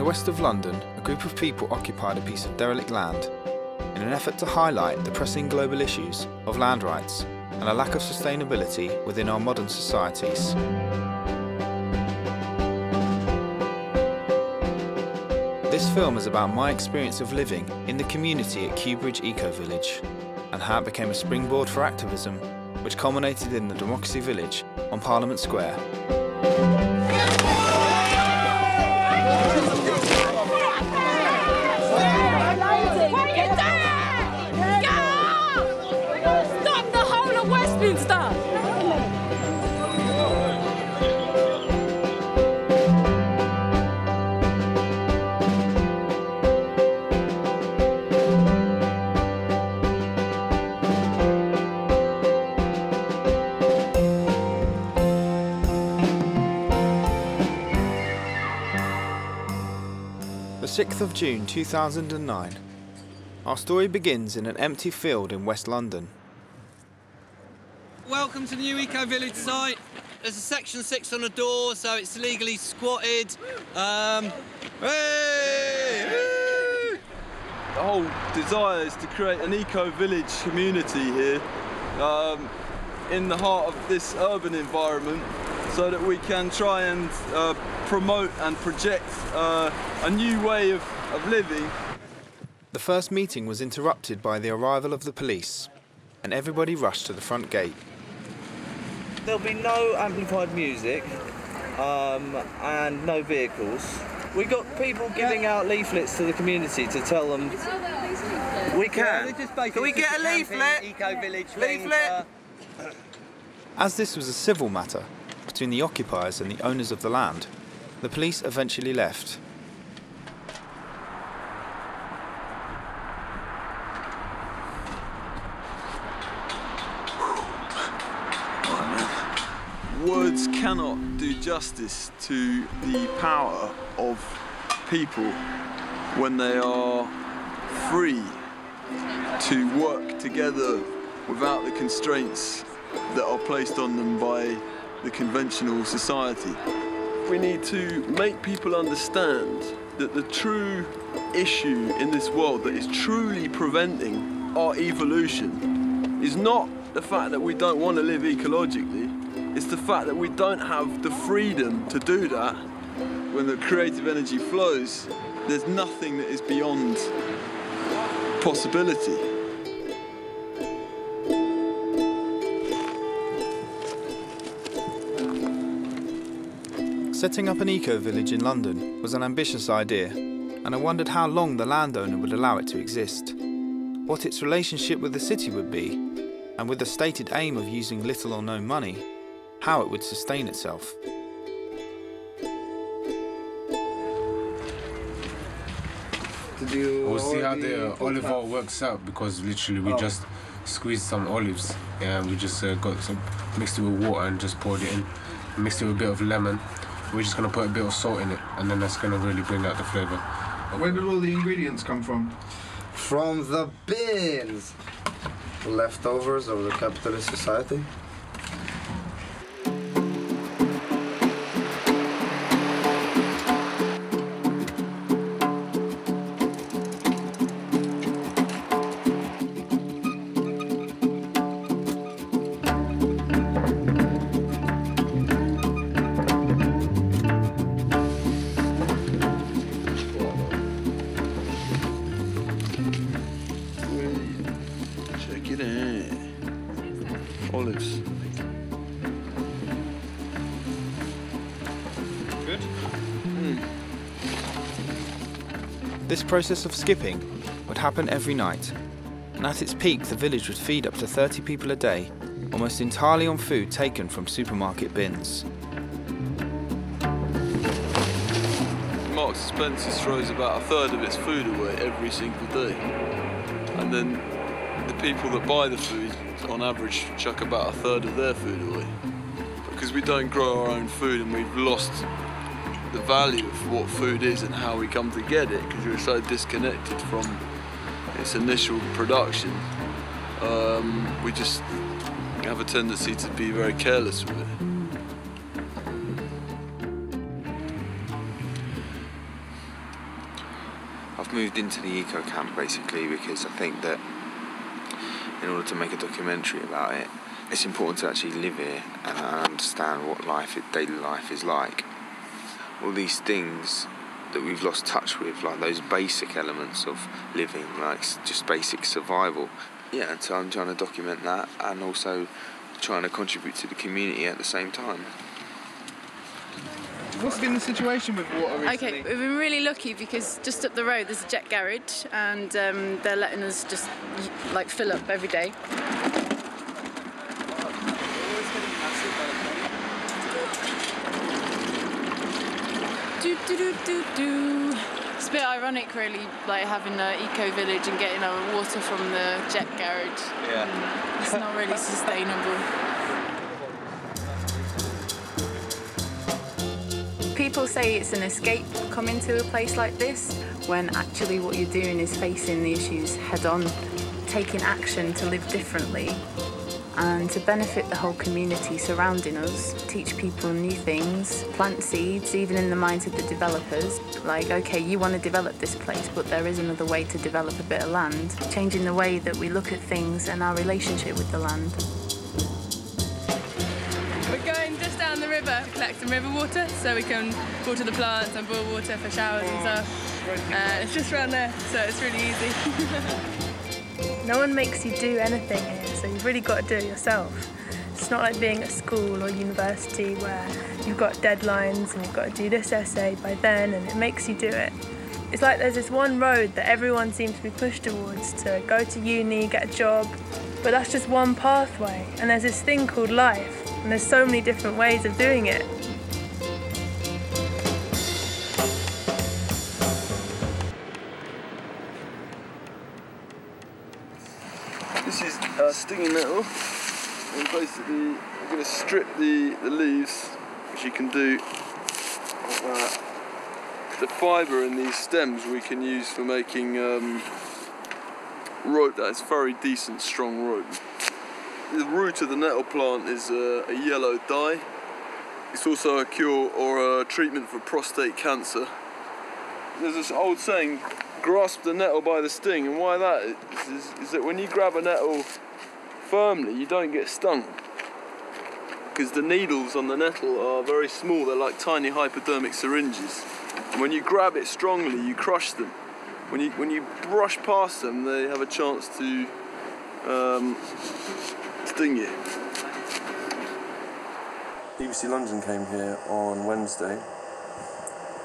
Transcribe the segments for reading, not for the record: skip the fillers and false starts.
west of London, a group of people occupied a piece of derelict land in an effort to highlight the pressing global issues of land rights and a lack of sustainability within our modern societies. This film is about my experience of living in the community at Kew Bridge Eco Village and how it became a springboard for activism, which culminated in the Democracy Village on Parliament Square. The 6th of June 2009. Our story begins in an empty field in West London. Welcome to the new Eco Village site. There's a section 6 on the door, so it's legally squatted. The whole desire is to create an eco village community here in the heart of this urban environment, so that we can try and promote and project a new way of living. The first meeting was interrupted by the arrival of the police, and everybody rushed to the front gate. There'll be no amplified music and no vehicles. We got people giving out leaflets to the community to tell them we can. Can we get a leaflet? Eco Village leaflet. As this was a civil matter between the occupiers and the owners of the land, the police eventually left. Words cannot do justice to the power of people when they are free to work together without the constraints that are placed on them by the conventional society. We need to make people understand that the true issue in this world that is truly preventing our evolution is not the fact that we don't want to live ecologically, it's the fact that we don't have the freedom to do that. When the creative energy flows, there's nothing that is beyond possibility. Setting up an eco-village in London was an ambitious idea, and I wondered how long the landowner would allow it to exist, what its relationship with the city would be, and with the stated aim of using little or no money, how it would sustain itself. We'll see how the olive oil works out, because literally we just squeezed some olives and we just got some, mixed it with water and just poured it in, mixed it with a bit of lemon. We're just going to put a bit of salt in it, and then that's going to really bring out the flavour. Where did all the ingredients come from? From the bins! Leftovers of the capitalist society. Olives. Good? This process of skipping would happen every night, and at its peak the village would feed up to 30 people a day, almost entirely on food taken from supermarket bins. Marks & Spencer's throws about a third of its food away every single day, and then the people that buy the food on average chuck about a third of their food away, because we don't grow our own food and we've lost the value of what food is and how we come to get it, because we're so disconnected from its initial production. We just have a tendency to be very careless with it. moved into the eco camp basically because I think that in order to make a documentary about it, it's important to actually live here and understand what daily life is like. All these things that we've lost touch with, like those basic elements of living, like just basic survival. Yeah, and so I'm trying to document that and also trying to contribute to the community at the same time. What's been the situation with water recently? Okay, we've been really lucky because just up the road there's a jet garage and they're letting us just like fill up every day. It's a bit ironic really, like having an eco-village and getting our water from the jet garage. Yeah. It's not really sustainable. People say it's an escape coming to a place like this, when actually what you're doing is facing the issues head-on, taking action to live differently and to benefit the whole community surrounding us, teach people new things, plant seeds, even in the minds of the developers. Like, okay, you want to develop this place, but there is another way to develop a bit of land, changing the way that we look at things and our relationship with the land. We're going just down the river to collect some river water so we can water the plants and boil water for showers and stuff. It's just around there, so it's really easy. No one makes you do anything here, so you've really got to do it yourself. It's not like being at school or university where you've got deadlines and you've got to do this essay by then and it makes you do it. It's like there's this one road that everyone seems to be pushed towards to go to uni, get a job, but that's just one pathway. And there's this thing called life, and there's so many different ways of doing it. This is stinging nettle, and basically I'm going to strip the leaves, which you can do like that. The fibre in these stems we can use for making rope that is very decent, strong rope. The root of the nettle plant is a yellow dye. It's also a cure or a treatment for prostate cancer. There's this old saying, grasp the nettle by the sting, and why that is that when you grab a nettle firmly you don't get stung, because the needles on the nettle are very small. They're like tiny hypodermic syringes, and when you grab it strongly you crush them. When you brush past them they have a chance to sting you. BBC London came here on Wednesday,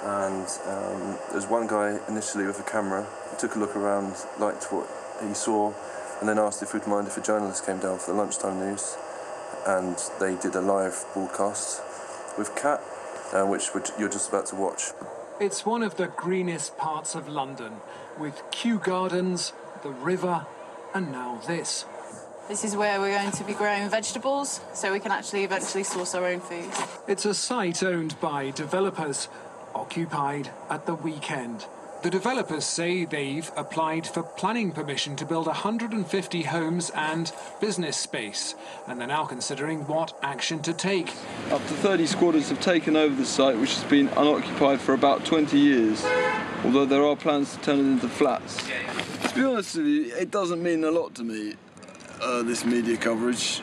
and there was one guy initially with a camera. He took a look around, liked what he saw, and then asked if we'd mind if a journalist came down for the lunchtime news, and they did a live broadcast with Kat, which you're just about to watch. It's one of the greenest parts of London, with Kew Gardens, the river, and now this. This is where we're going to be growing vegetables, so we can actually eventually source our own food. It's a site owned by developers, occupied at the weekend. The developers say they've applied for planning permission to build 150 homes and business space, and they're now considering what action to take. Up to 30 squatters have taken over the site, which has been unoccupied for about 20 years, although there are plans to turn it into flats. To be honest with you, it doesn't mean a lot to me, this media coverage.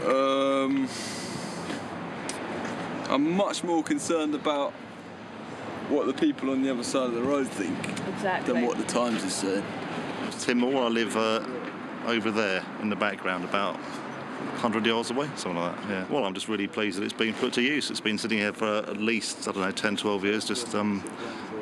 I'm much more concerned about what the people on the other side of the road think than what the Times has said. Tim Moore, I live over there in the background, about 100 yards away, something like that, yeah. Well, I'm just really pleased that it's been put to use. It's been sitting here for at least, I don't know, 10, 12 years, just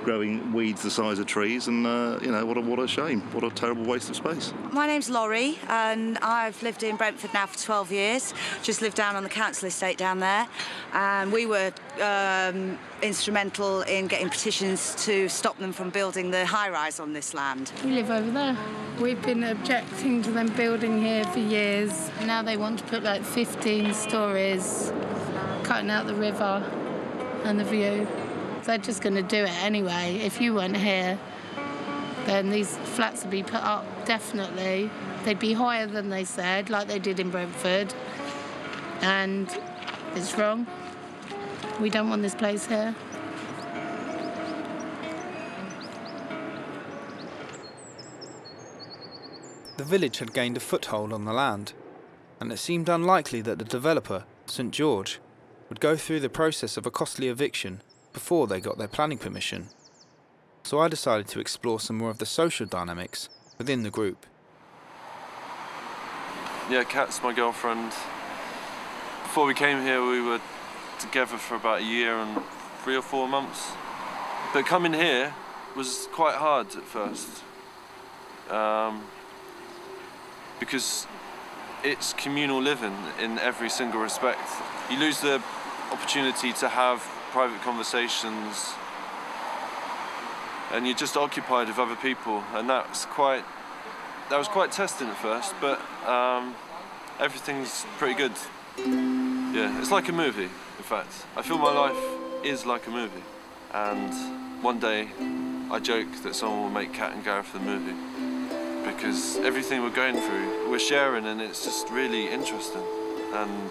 growing weeds the size of trees, and, you know, what a shame. What a terrible waste of space. My name's Laurie, and I've lived in Brentford now for 12 years. Just lived down on the council estate down there, and we were instrumental in getting petitions to stop them from building the high-rise on this land. We live over there. We've been objecting to them building here for years. Now they want to put like 15 stories, cutting out the river and the view. They're just going to do it anyway. If you weren't here, then these flats would be put up, definitely. They'd be higher than they said, like they did in Brentford. And it's wrong. We don't want this place here. The village had gained a foothold on the land, and it seemed unlikely that the developer, St George, would go through the process of a costly eviction before they got their planning permission. So I decided to explore some more of the social dynamics within the group. Yeah, Kat's my girlfriend. Before we came here, we were together for about a year and 3 or 4 months. But coming here was quite hard at first. Because it's communal living in every single respect. You lose the opportunity to have private conversations, and you're just occupied with other people, and that was quite testing at first, but everything's pretty good. Yeah, it's like a movie, in fact. I feel my life is like a movie, and one day I joke that someone will make Kat and Gareth the movie, because everything we're going through, we're sharing, and it's just really interesting. And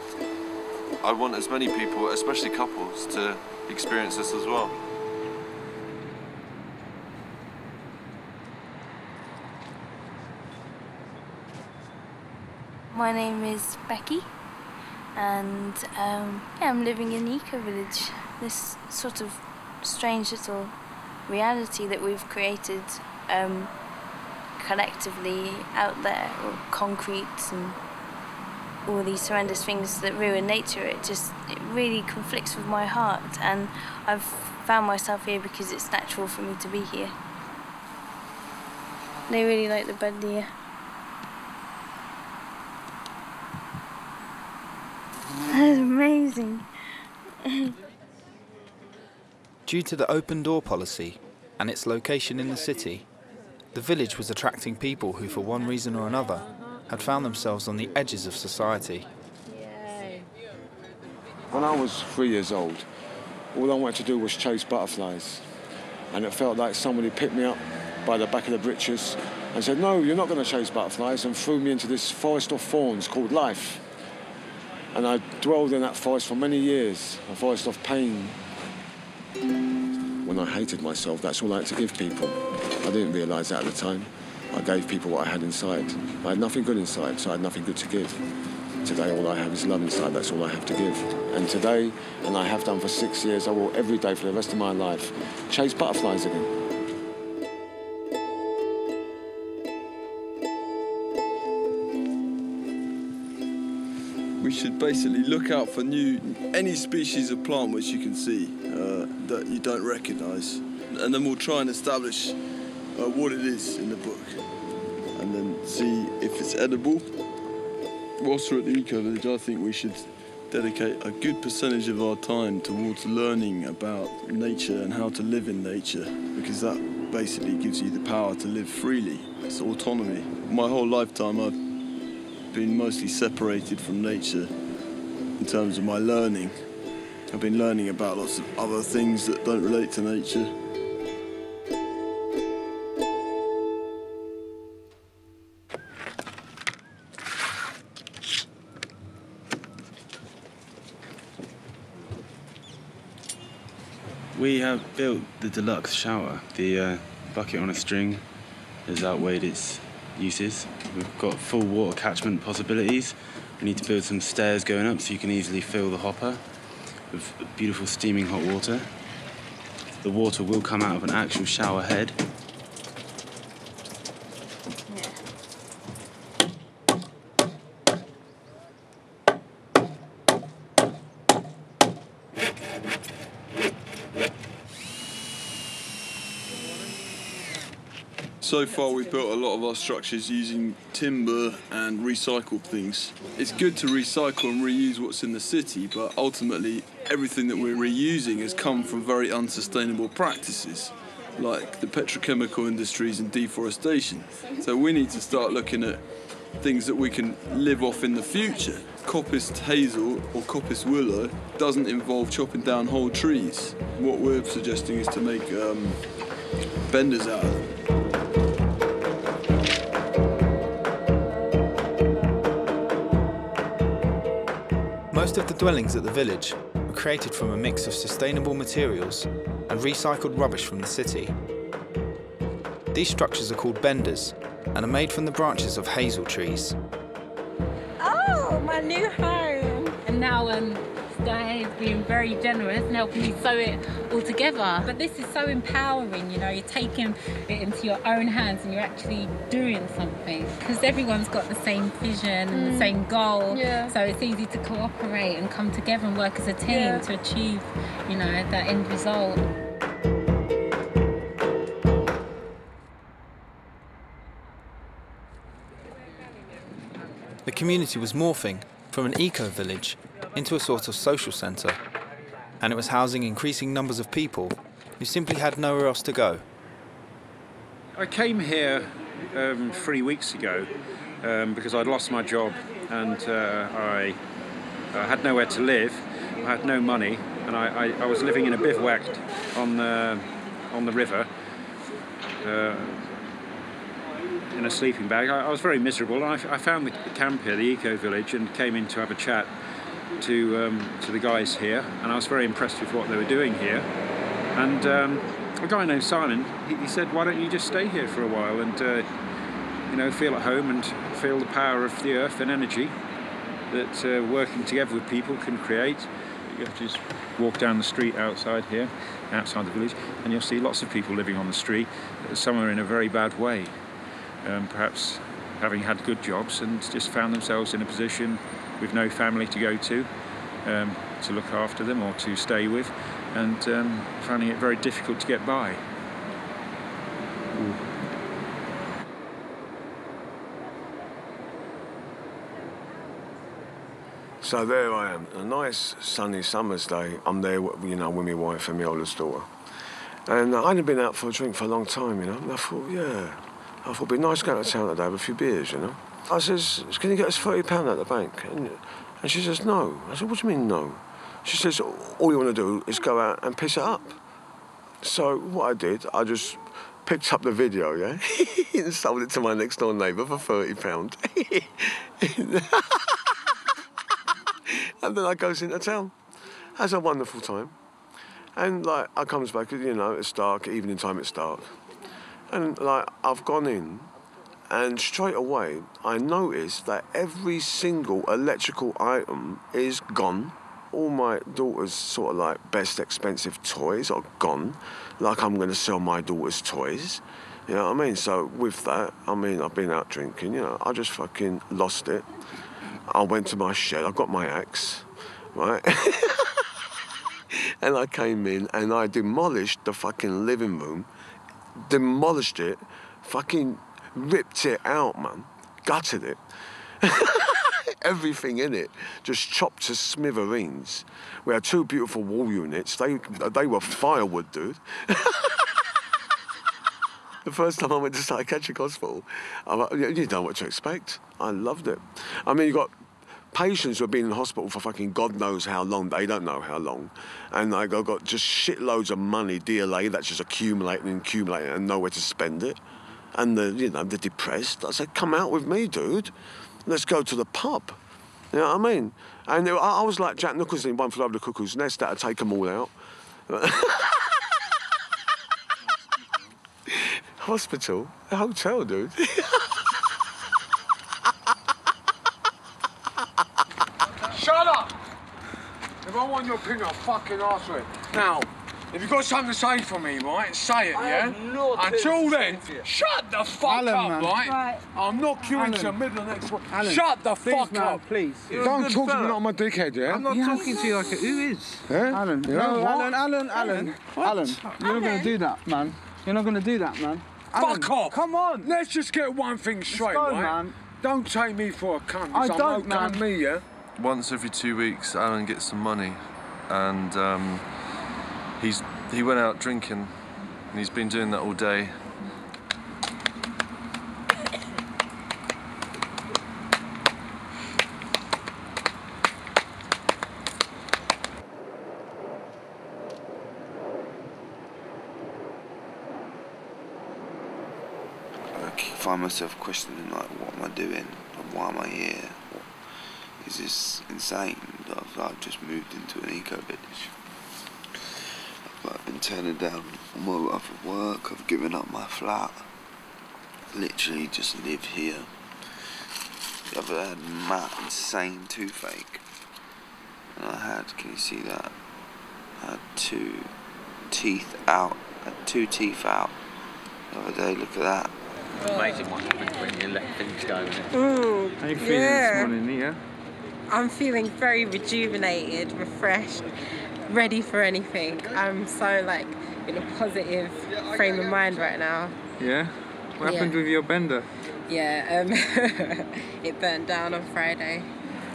I want as many people, especially couples, to experience this as well. My name is Becky, and I'm living in Eco Village, this sort of strange little reality that we've created collectively out there, or concrete and all these horrendous things that ruin nature. It really conflicts with my heart, and I've found myself here because it's natural for me to be here. They really like the bed here. That's amazing. Due to the open door policy and its location in the city, the village was attracting people who, for one reason or another, had found themselves on the edges of society. When I was 3 years old, all I wanted to do was chase butterflies. And it felt like somebody picked me up by the back of the breeches and said, "No, you're not going to chase butterflies," and threw me into this forest of thorns called life. And I dwelled in that forest for many years, a forest of pain. When I hated myself, that's all I had to give people. I didn't realise that at the time. I gave people what I had inside. I had nothing good inside, so I had nothing good to give. Today, all I have is love inside. That's all I have to give. And today, and I have done for 6 years, I will every day for the rest of my life chase butterflies again. We should basically look out for any species of plant which you can see that you don't recognise, and then we'll try and establish what it is in the book, and then see if it's edible. Whilst we're at the Eco Village, I think we should dedicate a good percentage of our time towards learning about nature and how to live in nature, because that basically gives you the power to live freely. It's autonomy. My whole lifetime I've been mostly separated from nature in terms of my learning. I've been learning about lots of other things that don't relate to nature. We have built the deluxe shower. The bucket on a string has outweighed its uses. We've got full water catchment possibilities. We need to build some stairs going up so you can easily fill the hopper with beautiful steaming hot water. The water will come out of an actual shower head. So far we've built a lot of our structures using timber and recycled things. It's good to recycle and reuse what's in the city, but ultimately everything that we're reusing has come from very unsustainable practices, like the petrochemical industries and deforestation. So we need to start looking at things that we can live off in the future. Coppice hazel or coppice willow doesn't involve chopping down whole trees. What we're suggesting is to make benders out of them. Most of the dwellings at the village were created from a mix of sustainable materials and recycled rubbish from the city. These structures are called benders, and are made from the branches of hazel trees. Oh, my new home. And now Sky is being very generous and helping me sew it all together. But this is so empowering, you know, you're taking it into your own hands and you're actually doing something. Because everyone's got the same vision and the same goal. Yeah. So it's easy to cooperate and come together and work as a team to achieve, you know, that end result. The community was morphing from an eco-village into a sort of social centre, and it was housing increasing numbers of people who simply had nowhere else to go. I came here 3 weeks ago because I'd lost my job and I had nowhere to live. I had no money, and I was living in a bivouac on the river. In a sleeping bag. I was very miserable, and I found the camp here, the eco-village, and came in to have a chat to the guys here, and I was very impressed with what they were doing here. And a guy named Simon, he said, why don't you just stay here for a while and you know, feel at home and feel the power of the earth and energy that working together with people can create. You have to just walk down the street outside here, outside the village, and you'll see lots of people living on the street. Some are in a very bad way. Perhaps having had good jobs and just found themselves in a position with no family to go to look after them or to stay with, and finding it very difficult to get by. Ooh. So there I am, a nice sunny summer's day. I'm there, you know, with my wife and my oldest daughter. And I hadn't been out for a drink for a long time, you know, and I thought, it'd be nice going to town today with a few beers, you know. I says, can you get us £30 out of the bank? And she says, no. I said, what do you mean, no? She says, all you want to do is go out and piss it up. So what I did, I just picked up the video, yeah, and sold it to my next door neighbour for £30. And then I goes into town. Has a wonderful time. And, like, I comes back, you know, it's dark, evening time it's dark. And, like, I've gone in, and straight away, I noticed that every single electrical item is gone. All my daughter's sort of, like, best expensive toys are gone. Like, I'm going to sell my daughter's toys. You know what I mean? So, with that, I mean, I've been out drinking, you know, I just fucking lost it. I went to my shed, I got my axe, right? And I came in, and I demolished the fucking living room. Demolished it, fucking ripped it out, man, gutted it. Everything in it, just chopped to smithereens. We had 2 beautiful wall units. They were firewood, dude. The first time I went to psychiatric hospital, you don't know what to expect. I loved it. I mean, you got patients who have been in hospital for fucking God knows how long, they don't know how long, and I got just shitloads of money, DLA, that's just accumulating and nowhere to spend it. And they're depressed. I said, come out with me, dude. Let's go to the pub. You know what I mean? And I was like Jack Nicholson in One Flew Over the Cuckoo's Nest, that'd take them all out. Hospital? A hotel, dude. Shut up! If I want your opinion, I'll fucking ask for it. Now, if you've got something to say for me, right, say it, yeah? Until then, shut the fuck up, right? I'll knock you into the middle of the next one. Shut the fuck up. Please. Don't talk to me like I'm a dickhead, yeah? I'm not talking to you like a... Who is? Yeah? Alan. Yeah? No, What? Alan. Alan, you're not going to do that, man. You're not going to do that, man. Alan, Fuck off! Come on! Let's just get one thing straight, go, right? man. Don't take me for a cunt. I I'm don't, no cunt man. me, yeah? Once every 2 weeks, Alan gets some money, and he went out drinking, and he's been doing that all day. I find myself questioning, like, what am I doing and why am I here? Is this insane? I've just moved into an eco-village. I've been turning down all my other work, I've given up my flat. literally just live here. The other had mad, insane toothache. And I had, can you see that? I had 2 teeth out. I had 2 teeth out the other day, look at that. Amazing what happens when you let things go. How are you feeling this morning, Nia? I'm feeling very rejuvenated, refreshed, ready for anything. I'm so like in a positive frame of mind right now. Yeah? What happened with your bender? Yeah, it burnt down on Friday.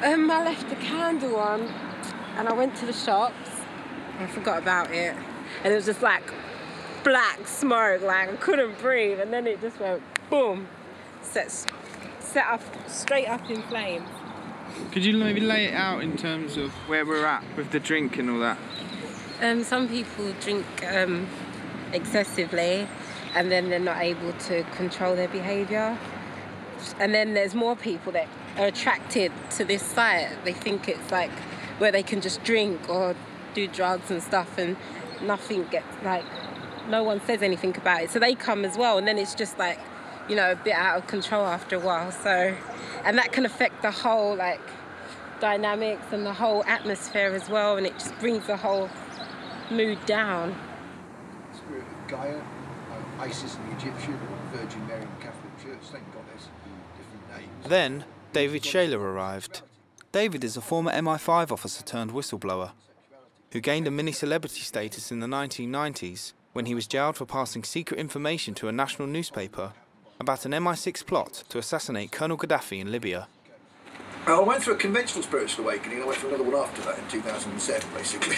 I left the candle on and I went to the shops and I forgot about it. And it was just like black smoke, like I couldn't breathe, and then it just went boom, set up straight up in flames. Could you maybe lay it out in terms of where we're at with the drink and all that? Some people drink excessively and then they're not able to control their behaviour. And then there's more people that are attracted to this site. They think it's like where they can just drink or do drugs and stuff, and nothing gets like, no one says anything about it. So they come as well, and then it's just like, you know, a bit out of control after a while. So, and that can affect the whole like dynamics and the whole atmosphere as well, and it just brings the whole mood down. Spirit of Gaia, Isis and the Egyptian, or Virgin Mary and the Catholic Church, same goddess, different names. Then David Shaler arrived. David is a former MI5 officer turned whistleblower who gained a mini-celebrity status in the 1990s when he was jailed for passing secret information to a national newspaper about an MI6 plot to assassinate Colonel Gaddafi in Libya. I went through a conventional spiritual awakening, and I went through another one after that in 2007, basically.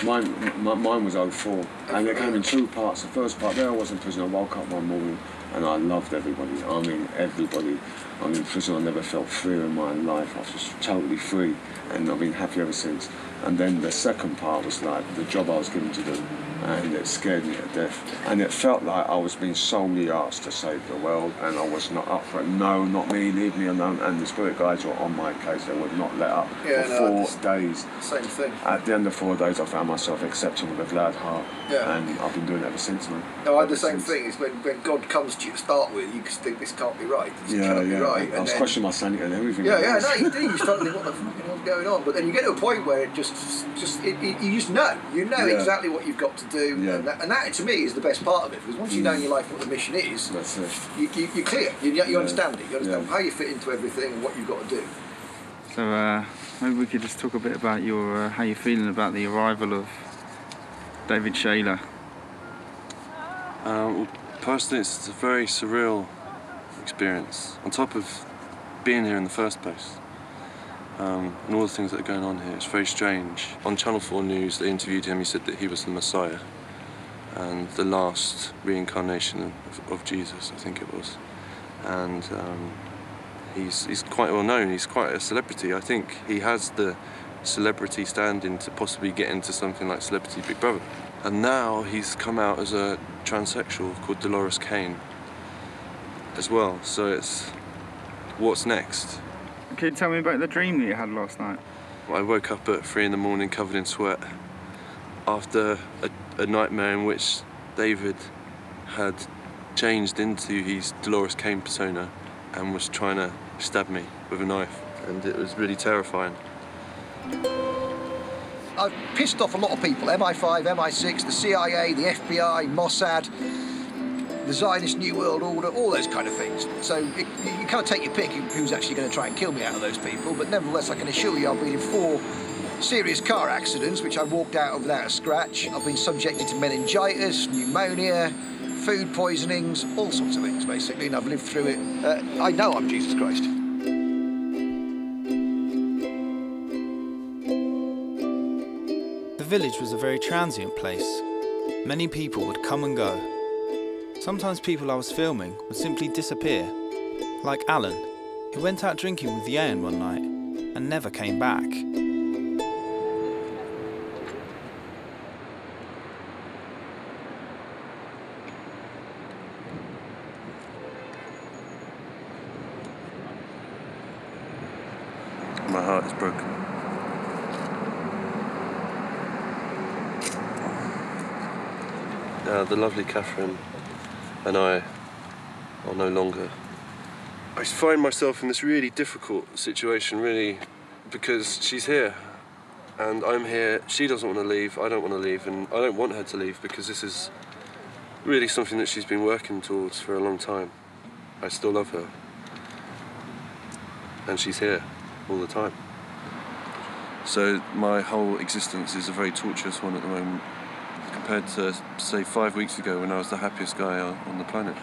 Mine was 04, and it came in 2 parts. The first part, there I was in prison. I woke up one morning and I loved everybody. I mean, everybody. I'm in prison. I never felt freer in my life. I was just totally free, and I've been happy ever since. And then the second part was like the job I was given to do, and it scared me to death. And it felt like I was being solely asked to save the world, and I was not up for it. No, not me, leave me alone. And the spirit guides were on my case. They would not let up for 4 days. Same thing. At the end of 4 days, I found myself accepting with a glad heart, and I've been doing it ever since, man. No, I had the same thing. Is when God comes to you to start with, you think this can't be right. This cannot be right. I was questioning my sanity and everything. No, you do. You start to think, what the fuck is going on? But then you get to a point where it you just know. You know exactly what you've got to do, and that to me is the best part of it. Because once you know in your life what the mission is, you're clear. You understand it. You understand how you fit into everything and what you've got to do. So maybe we could just talk a bit about your how you're feeling about the arrival of David Shaler. Personally, it's a very surreal experience. On top of being here in the first place, and all the things that are going on here, it's very strange. On Channel 4 News, they interviewed him. He said that he was the Messiah and the last reincarnation of Jesus, I think it was. And he's quite well known. He's quite a celebrity. I think he has the celebrity standing to possibly get into something like Celebrity Big Brother. And now he's come out as a transsexual called Dolores Kane as well. So it's what's next? Can you tell me about the dream that you had last night? I woke up at 3 in the morning covered in sweat after a nightmare in which David had changed into his Dolores Kane persona and was trying to stab me with a knife, and it was really terrifying. I've pissed off a lot of people, MI5, MI6, the CIA, the FBI, Mossad, the Zionist New World Order, all those kind of things. So you kind of take your pick who's actually going to try and kill me out of those people, but nevertheless I can assure you I've been in 4 serious car accidents which I walked out of without a scratch. I've been subjected to meningitis, pneumonia, food poisonings, all sorts of things basically, and I've lived through it. I know I'm Jesus Christ. The village was a very transient place. Many people would come and go. Sometimes people I was filming would simply disappear, like Alan, who went out drinking with Ian one night and never came back. My heart is broken. The lovely Catherine and I I'll no longer. I find myself in this really difficult situation, really, because she's here and I'm here. She doesn't want to leave, I don't want to leave, and I don't want her to leave because this is really something that she's been working towards for a long time. I still love her. And she's here all the time. So my whole existence is a very tortuous one at the moment, compared to, say, 5 weeks ago when I was the happiest guy on the planet.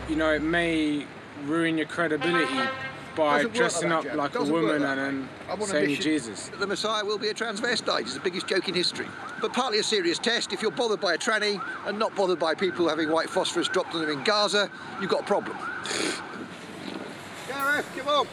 You know, it may ruin your credibility by dressing up like a woman and then saying you're Jesus. The Messiah will be a transvestite. It's the biggest joke in history. But partly a serious test. If you're bothered by a tranny and not bothered by people having white phosphorus dropped on them in Gaza, you've got a problem. Gareth, come on.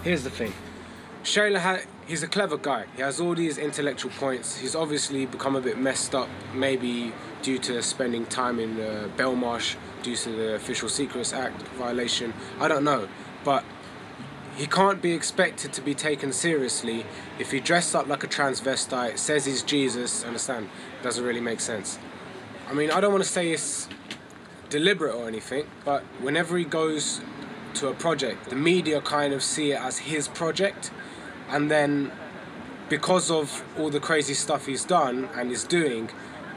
Here's the thing. Shayla, he's a clever guy. He has all these intellectual points. He's obviously become a bit messed up, maybe due to spending time in Belmarsh, due to the Official Secrets Act violation. I don't know. But he can't be expected to be taken seriously if he dressed up like a transvestite, says he's Jesus. Understand? It doesn't really make sense. I mean, I don't want to say it's deliberate or anything, but whenever he goes to a project, the media kind of see it as his project, and then because of all the crazy stuff he's done and is doing,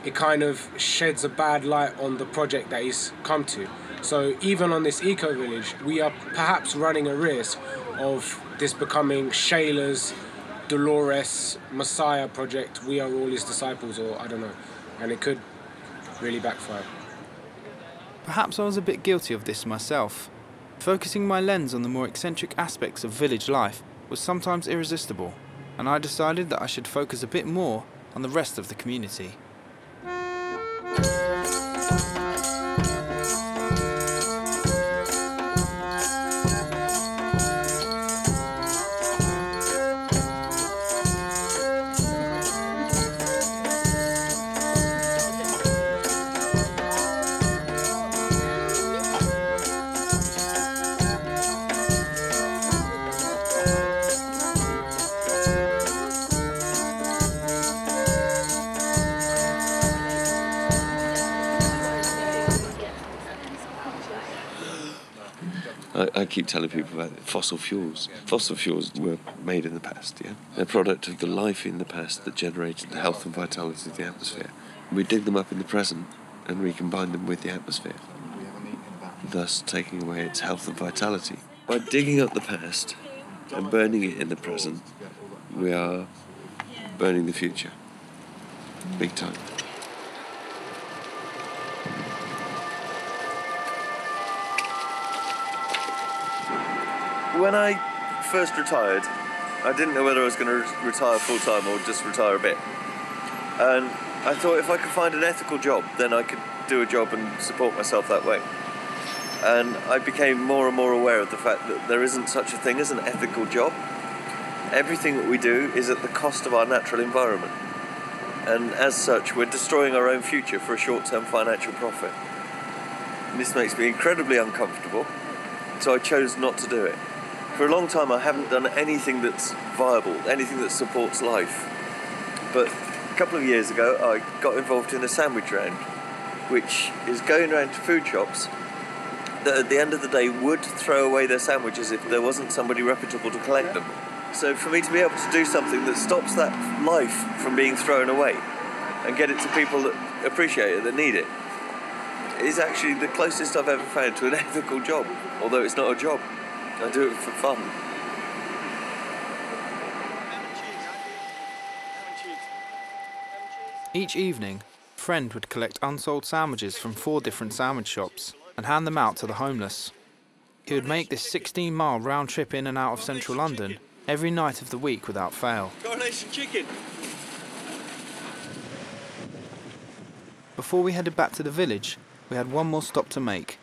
it kind of sheds a bad light on the project that he's come to. So even on this eco-village, we are perhaps running a risk of this becoming Shayla's Dolores Messiah project. We are all his disciples, or I don't know, and it could really backfire. Perhaps I was a bit guilty of this myself. Focusing my lens on the more eccentric aspects of village life was sometimes irresistible, and I decided that I should focus a bit more on the rest of the community. I keep telling people about fossil fuels. Fossil fuels were made in the past, yeah? They're a product of the life in the past that generated the health and vitality of the atmosphere. We dig them up in the present and recombine them with the atmosphere, thus taking away its health and vitality. By digging up the past and burning it in the present, we are burning the future. Big time. When I first retired, I didn't know whether I was going to retire full-time or just retire a bit. And I thought if I could find an ethical job, then I could do a job and support myself that way. And I became more and more aware of the fact that there isn't such a thing as an ethical job. Everything that we do is at the cost of our natural environment. And as such, we're destroying our own future for a short-term financial profit. And this makes me incredibly uncomfortable, so I chose not to do it. For a long time, I haven't done anything that's viable, anything that supports life. But a couple of years ago, I got involved in a sandwich round, which is going around to food shops that at the end of the day would throw away their sandwiches if there wasn't somebody reputable to collect them. So for me to be able to do something that stops that life from being thrown away and get it to people that appreciate it, that need it, is actually the closest I've ever found to an ethical job, although it's not a job. I do it for fun. Each evening, a friend would collect unsold sandwiches from 4 different sandwich shops and hand them out to the homeless. He would make this 16-mile round trip in and out of central London every night of the week without fail. Coronation chicken! Before we headed back to the village, we had one more stop to make,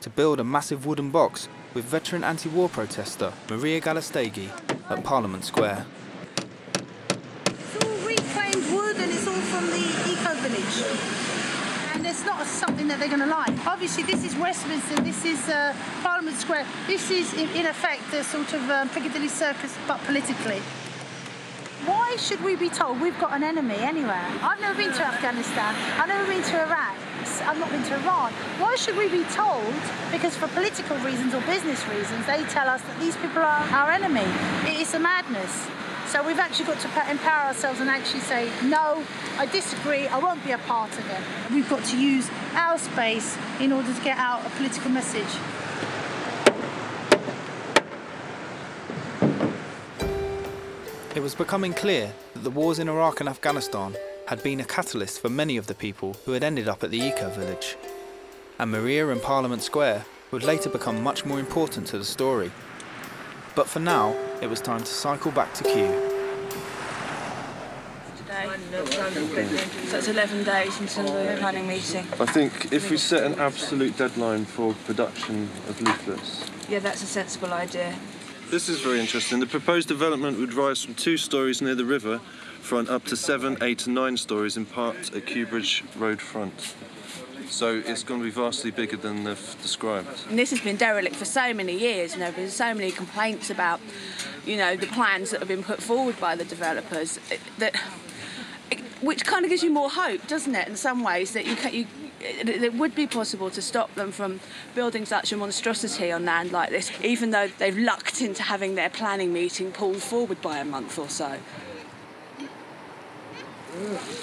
to build a massive wooden box with veteran anti-war protester Maria Galastegi at Parliament Square. It's all reclaimed wood and it's all from the eco-village. And it's not something that they're going to like. Obviously this is Westminster, this is Parliament Square. This is in effect the sort of Piccadilly Circus but politically. Why should we be told we've got an enemy anywhere? I've never been to Afghanistan, I've never been to Iraq, I've not been to Iran. Why should we be told, because for political reasons or business reasons, they tell us that these people are our enemy? It's a madness. So we've actually got to empower ourselves and actually say, no, I disagree, I won't be a part of it. We've got to use our space in order to get out a political message. It was becoming clear that the wars in Iraq and Afghanistan had been a catalyst for many of the people who had ended up at the eco-village. And Maria and Parliament Square would later become much more important to the story. But for now, it was time to cycle back to Kew. So it's 11 days until the planning meeting. I think if we set an absolute deadline for production of leaflets. Yeah, that's a sensible idea. This is very interesting. The proposed development would rise from 2 stories near the river front up to 7, 8 and 9 stories in part at Kew Bridge Road front. So it's going to be vastly bigger than they've described. And this has been derelict for so many years, and there have been so many complaints about, you know, the plans that have been put forward by the developers, which kind of gives you more hope, doesn't it, in some ways, that it would be possible to stop them from building such a monstrosity on land like this, even though they've lucked into having their planning meeting pulled forward by a month or so.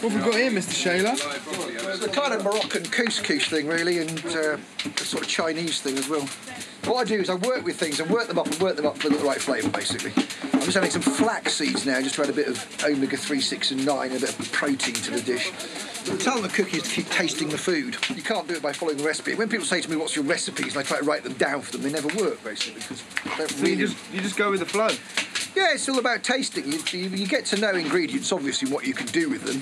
What have we got here, Mr. Shaler? It's a kind of Moroccan couscous thing, really, and a sort of Chinese thing as well. What I do is I work with things and work them up for the right flavour, basically. I'm just having some flax seeds now, just to add a bit of omega-3, 6 and 9, a bit of protein to the dish. But the talent of cooking is to keep tasting the food. You can't do it by following the recipe. When people say to me, what's your recipes, and I try to write them down for them, they never work, basically, because I don't So really... you just go with the flow? Yeah, it's all about tasting. You get to know ingredients, obviously, what you can do with them.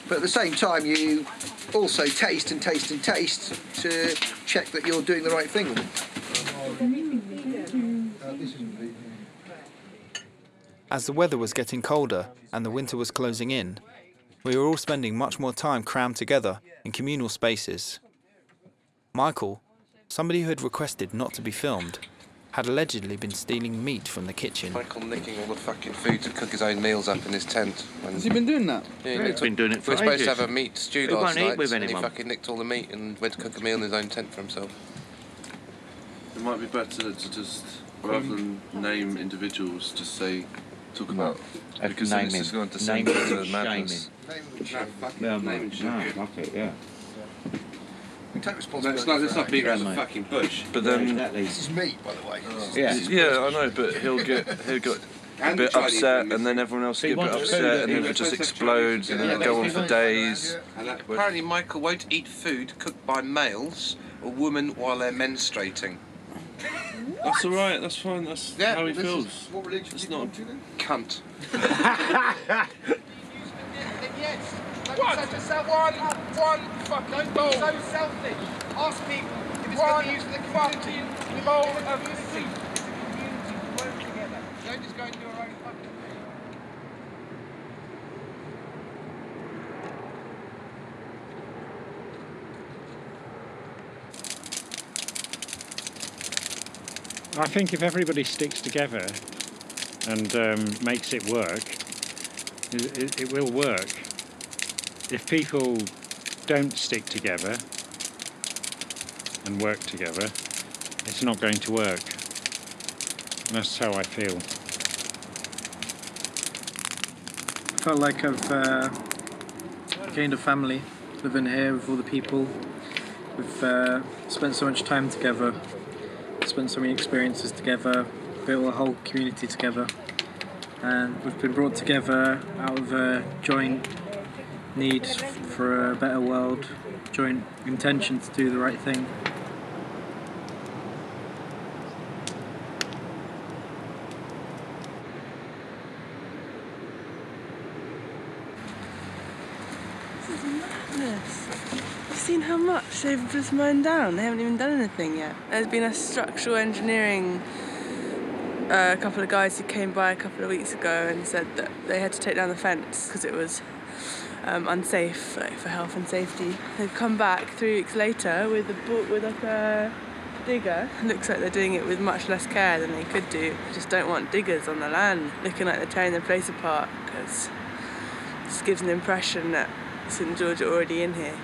But at the same time, you also taste and taste and taste to check that you're doing the right thing with them. As the weather was getting colder and the winter was closing in, we were all spending much more time crammed together in communal spaces. Michael, somebody who had requested not to be filmed, had allegedly been stealing meat from the kitchen. Michael nicking all the fucking food to cook his own meals up in his tent. Has he been doing that? Yeah, he's been doing it for ages. We were supposed to ages. have a meat stew He last won't eat night, with and he anyone. fucking nicked all the meat and went to cook a meal in his own tent for himself. It might be better to just, rather than name individuals, just say, talk about... Because then it's just going to send to madness. Yeah. We take responsibility. Let's not beat around the fucking bush. But then... This is meat, by the way. Yeah, I know, but he'll get a bit upset, and then everyone else will get a bit upset, and then it'll just explode, and then it'll go on for days. Apparently Michael won't eat food cooked by males or women while they're menstruating. That's alright, that's fine, that's how he feels. What religion It's do you not... belong to then? Cunt. One fucking bowl. So selfish. Ask people if it's going to be used for the community. Bowl of food. Work together. Don't just go and do your own fucking I think if everybody sticks together and makes it work, it will work. If people don't stick together and work together, it's not going to work. And that's how I feel. I felt like I've gained a family living here with all the people. We've spent so much time together, spent so many experiences together, built a whole community together, and we've been brought together out of a joint need for a better world, joint intention to do the right thing. This is madness. You've seen how much they've just mown down? They haven't even done anything yet. There's been a structural engineering, a couple of guys who came by a couple of weeks ago and said that they had to take down the fence because it was unsafe for health and safety. They've come back 3 weeks later with like a digger. It looks like they're doing it with much less care than they could do. Just don't want diggers on the land looking like they're tearing the place apart, because it just gives an impression that St George are already in here.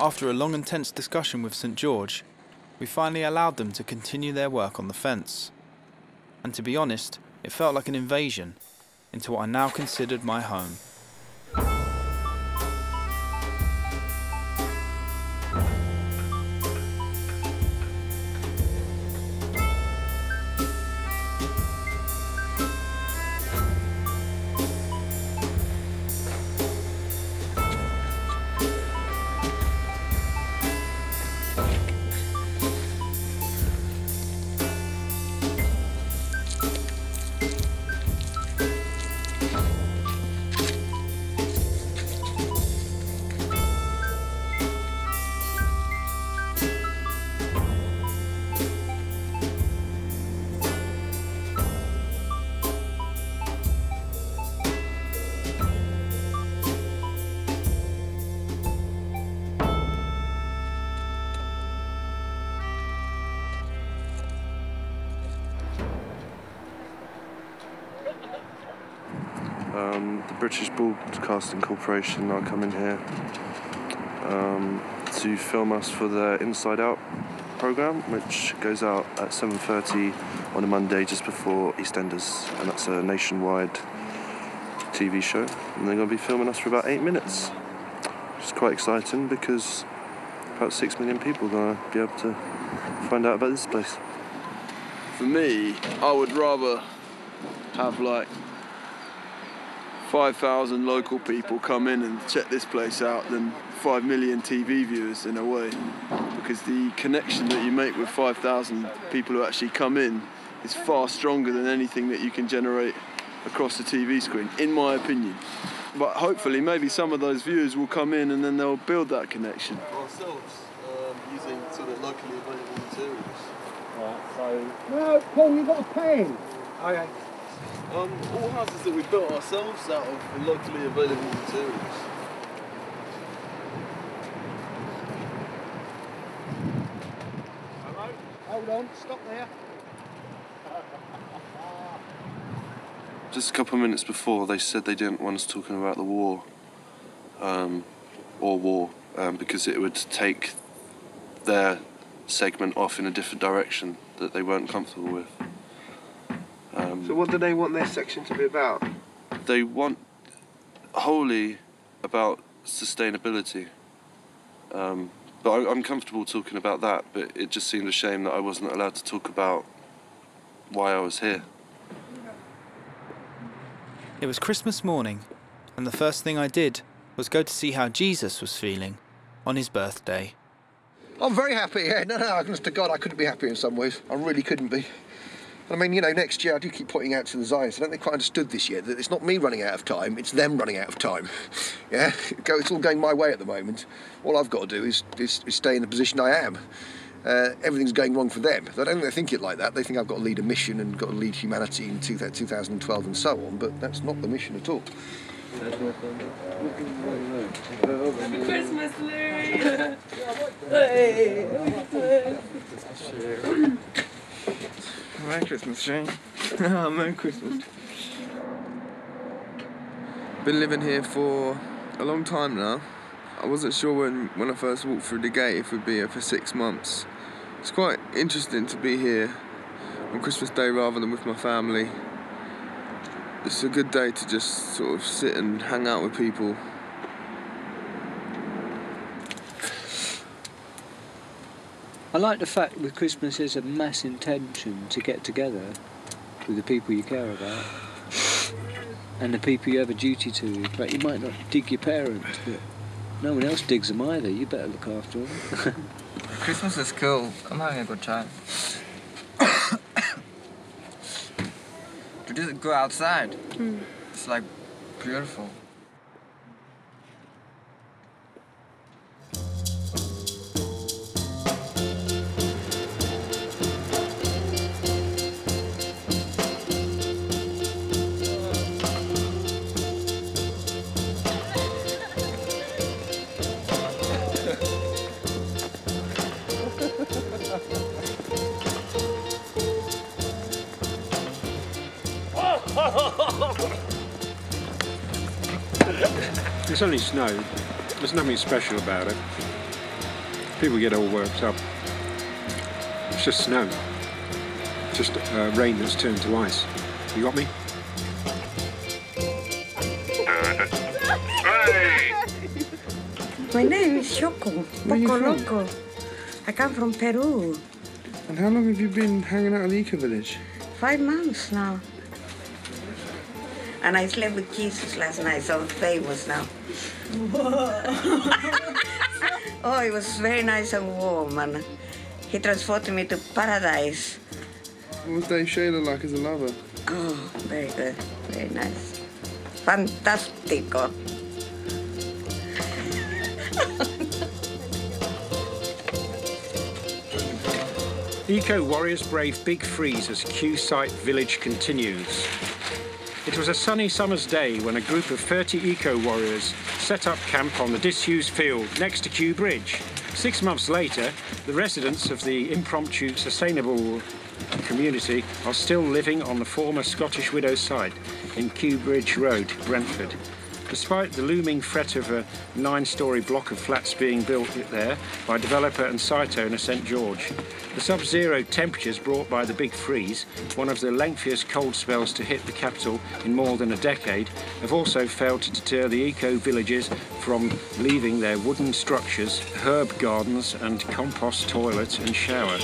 After a long and tense discussion with St George, we finally allowed them to continue their work on the fence. And to be honest, it felt like an invasion into what I now considered my home. The British Broadcasting Corporation are coming here to film us for their Inside Out programme, which goes out at 7:30 on a Monday just before EastEnders, and that's a nationwide TV show, and they're going to be filming us for about 8 minutes. It's quite exciting because about 6 million people are going to be able to find out about this place. For me, I would rather have like 5,000 local people come in and check this place out than 5 million TV viewers, in a way, because the connection that you make with 5,000 people who actually come in is far stronger than anything that you can generate across the TV screen, in my opinion. But hopefully maybe some of those viewers will come in and then they'll build that connection. Ourselves, using sort of locally available materials. Right, so... No, Paul, you've got a pen! Okay. All houses that we built ourselves out of locally available materials. Hello? Hold on, stop there. Just a couple of minutes before, they said they didn't want us talking about the war, because it would take their segment off in a different direction that they weren't comfortable with. So what do they want their section to be about? They want wholly about sustainability. But I'm comfortable talking about that, but it just seemed a shame that I wasn't allowed to talk about why I was here. It was Christmas morning, and the first thing I did was go to see how Jesus was feeling on his birthday. I'm very happy, yeah. No, honest to God, I couldn't be happier in some ways. I really couldn't be. I mean, you know, next year I do keep pointing out to the Zionists, I don't think they quite understood this year that it's not me running out of time, it's them running out of time. Yeah, it's all going my way at the moment. All I've got to do is stay in the position I am. Everything's going wrong for them. I don't think they think it like that. They think I've got to lead a mission and got to lead humanity in 2012 and so on, but that's not the mission at all. Happy Christmas, Larry! Hey, Merry Christmas, Shane. Oh, Merry Christmas. Been living here for a long time now. I wasn't sure when I first walked through the gate if we'd be here for 6 months. It's quite interesting to be here on Christmas Day rather than with my family. It's a good day to just sort of sit and hang out with people. I like the fact with Christmas there's a mass intention to get together with the people you care about and the people you have a duty to. But you might not dig your parents, but no one else digs them either. You better look after them. Christmas is cool. I'm having a good time. To just go outside. It's like beautiful. It's only snow. There's nothing special about it. People get all worked up. It's just snow. It's just rain that's turned to ice. You got me? My name is Choco. Poco Loco. I come from Peru. And how long have you been hanging out at the Eco Village? 5 months now. And I slept with Jesus last night, so I'm famous now. Oh, it was very nice and warm, and he transported me to paradise. What was Dave Shaler like as a lover? Oh, very good, very nice. Fantastico. Eco-warriors brave Big Freeze as Q-Site Village continues. It was a sunny summer's day when a group of 30 eco-warriors set up camp on the disused field next to Kew Bridge. 6 months later, the residents of the impromptu sustainable community are still living on the former Scottish Widows site in Kew Bridge Road, Brentford. Despite the looming threat of a 9-storey block of flats being built there by developer and site owner St George, the sub-zero temperatures brought by the Big Freeze, one of the lengthiest cold spells to hit the capital in more than a decade, have also failed to deter the eco-villages from leaving their wooden structures, herb gardens and compost toilet and shower.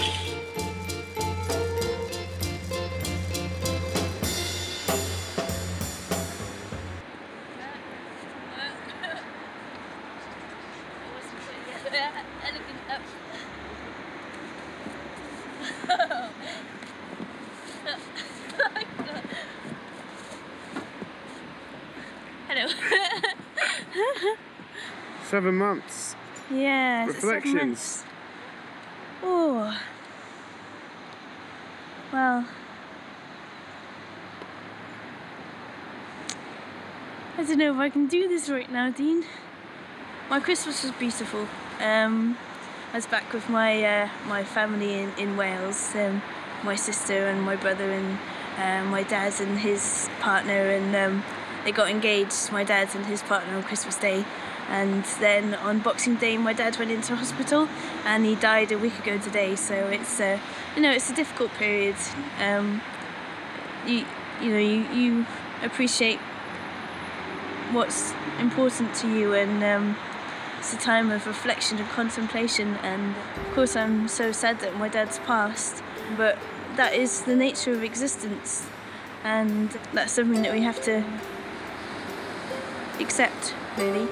Hello. 7 months. Yeah. Reflections. Oh. Well. I don't know if I can do this right now, Dean. My Christmas was beautiful. I was back with my my family in Wales. My sister and my brother and my dad and his partner, and they got engaged, my dad and his partner, on Christmas Day. And then on Boxing Day, my dad went into hospital and he died a week ago today. So it's it's a difficult period. You appreciate what's important to you, and it's a time of reflection and contemplation. And of course, I'm so sad that my dad's passed, but that is the nature of existence, and that's something that we have to accept, really.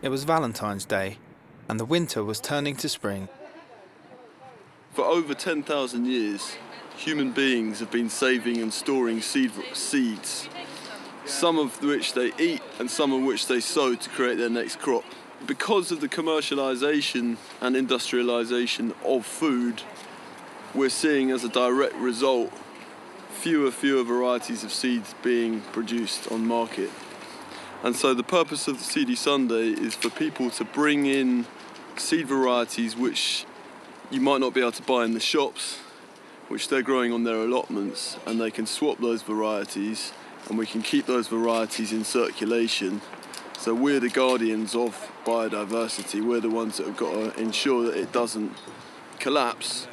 It was Valentine's Day, and the winter was turning to spring. For over 10,000 years, human beings have been saving and storing seeds, some of which they eat and some of which they sow to create their next crop. because of the commercialisation and industrialisation of food, we're seeing as a direct result fewer varieties of seeds being produced on market. And so the purpose of the Seedy Sunday is for people to bring in seed varieties which you might not be able to buy in the shops, which they're growing on their allotments, and they can swap those varieties and we can keep those varieties in circulation. So we're the guardians of biodiversity. We're the ones that have got to ensure that it doesn't collapse.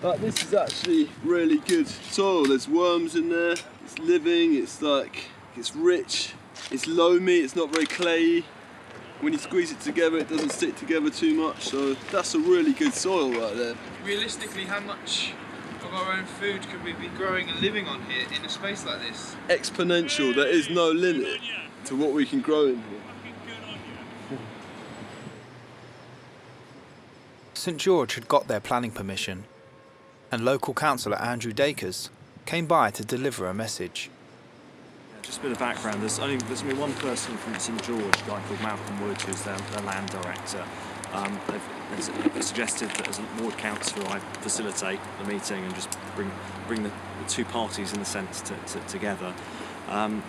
But this is actually really good soil. There's worms in there, it's living, it's rich, it's loamy, it's not very clayey. When you squeeze it together, it doesn't stick together too much, so that's a really good soil right there. Realistically, how much of our own food could we be growing and living on here in a space like this? Exponential, there is no limit to what we can grow in here. St George had got their planning permission, and local councillor Andrew Dakers came by to deliver a message. Just a bit of background, there's only one person from St George, a guy called Malcolm Wood, who's their land director. They've suggested that as a ward councillor I facilitate the meeting and just bring the two parties in a sense together. I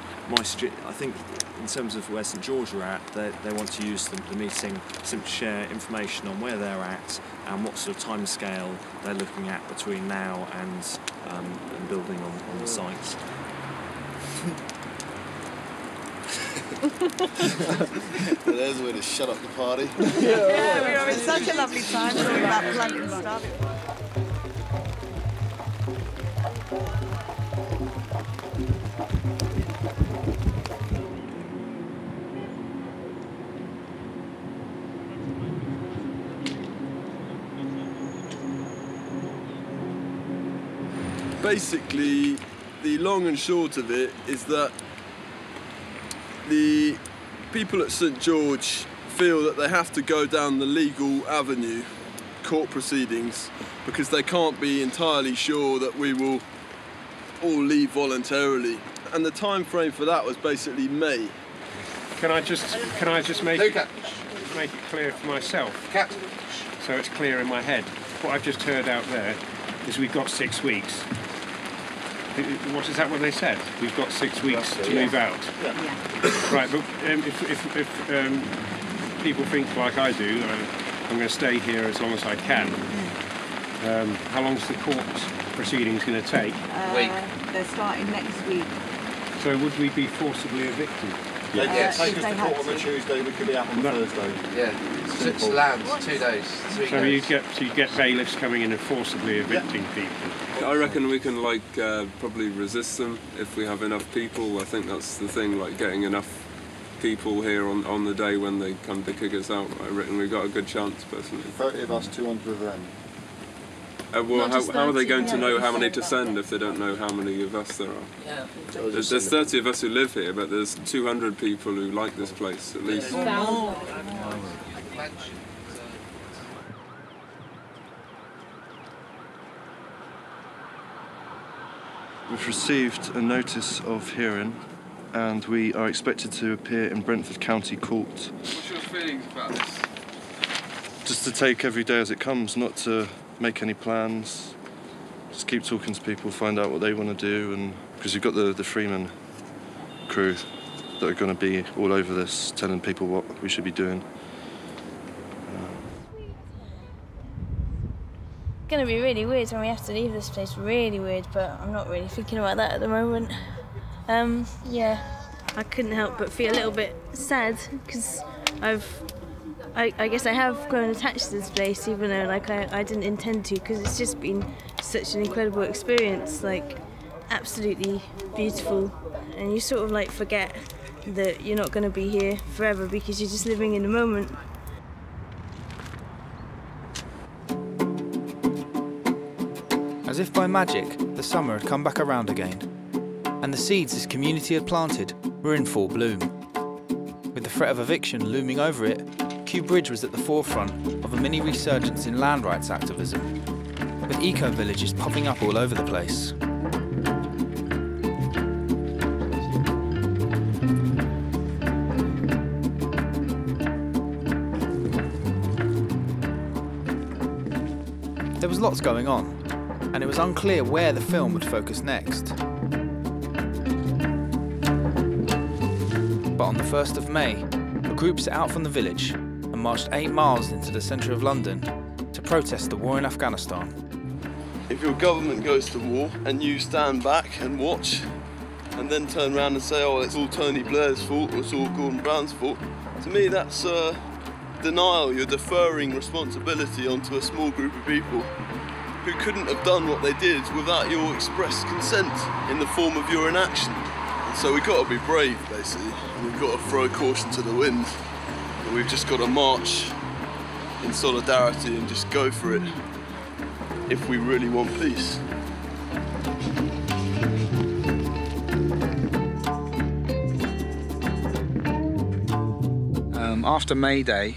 think in terms of where St George are at, they want to use the meeting simply share information on where they're at and what sort of time scale they're looking at between now and building on the site. Well, there's a way to shut up the party. Yeah, we were having such a lovely time talking about planting stuff. Basically, the long and short of it is that the people at St George feel that they have to go down the legal avenue, court proceedings, because they can't be entirely sure that we will all leave voluntarily. And the time frame for that was basically May. Can I just make it clear for myself? So it's clear in my head. What I've just heard out there is we've got 6 weeks. Is that what they said? We've got 6 weeks to move out. Yeah. Right, but if people think like I do, I'm going to stay here as long as I can. How long is the court proceedings going to take? They're starting next week. So would we be forcibly evicted? Yes. Take us to court on the Tuesday, we could be out on Thursday. Yeah, 6 lands, 2 days, 3 So days. you get bailiffs coming in and forcibly evicting people. I reckon we can probably resist them if we have enough people. I think that's the thing, getting enough people here on the day when they come to kick us out. I reckon we've got a good chance, personally. 30 of us, 200 of them. Well, how are they going to know how many to send if they don't know how many of us there are? Yeah. There's 30 of us who live here, but there's 200 people who like this place, at least. We've received a notice of hearing and we are expected to appear in Brentford County Court. What's your feelings about this? Just to take every day as it comes, not to make any plans, just keep talking to people, find out what they want to do, and because you've got the Freeman crew that are going to be all over this, telling people what we should be doing. It's going to be really weird when we have to leave this place, really weird, but I'm not really thinking about that at the moment. Yeah, I couldn't help but feel a little bit sad because I guess I have grown attached to this place, even though I didn't intend to, because it's just been such an incredible experience, absolutely beautiful, and you sort of forget that you're not going to be here forever because you're just living in the moment. As if by magic, the summer had come back around again, and the seeds this community had planted were in full bloom. With the threat of eviction looming over it, Kew Bridge was at the forefront of a mini resurgence in land rights activism, with eco-villages popping up all over the place. There was lots going on, and it was unclear where the film would focus next. But on the 1st of May, a group set out from the village and marched 8 miles into the centre of London to protest the war in Afghanistan. If your government goes to war and you stand back and watch and then turn around and say, oh, it's all Tony Blair's fault or it's all Gordon Brown's fault, to me that's denial. You're deferring responsibility onto a small group of people who couldn't have done what they did without your express consent in the form of your inaction. And so we've got to be brave, basically, and we've got to throw caution to the wind. And we've just got to march in solidarity and just go for it if we really want peace. After May Day,